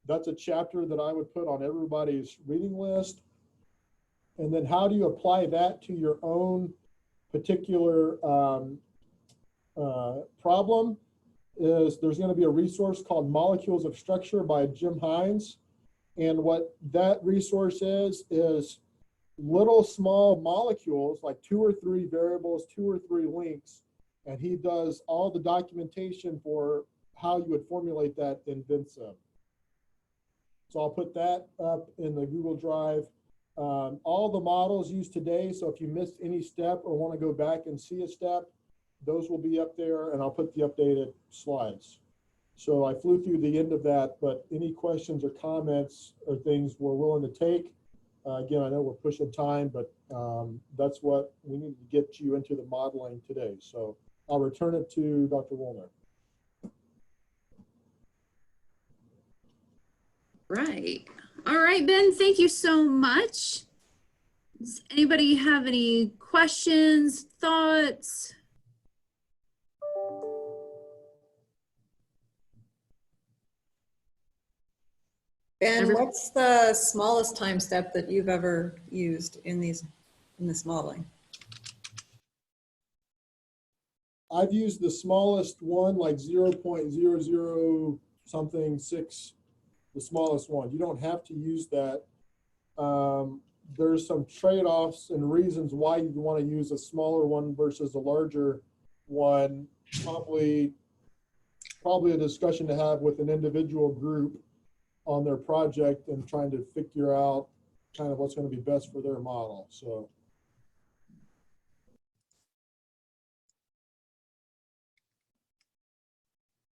that's a chapter that I would put on everybody's reading list. And then how do you apply that to your own particular problem? Is there's going to be a resource called Molecules of Structure by Jim Hines. And what that resource is little small molecules, like 2 or 3 variables, 2 or 3 links. And he does all the documentation for how you would formulate that in Vincem. So I'll put that up in the Google Drive. All the models used today, so if you missed any step or want to go back and see a step, those will be up there, and I'll put the updated slides. So I flew through the end of that, but any questions or comments or things we're willing to take. Again, I know we're pushing time, but that's what we need to get you into the modeling today. So I'll return it to Dr. Woolner. Right. All right, Ben, thank you so much. Does anybody have any questions, thoughts? Ben, what's the smallest time step that you've ever used in this modeling? I've used the smallest one, like 0.00 something 6, the smallest one. You don't have to use that. There's some trade-offs and reasons why you want to use a smaller one versus a larger one. Probably a discussion to have with an individual group on their project and trying to figure out kind of what's going to be best for their model. So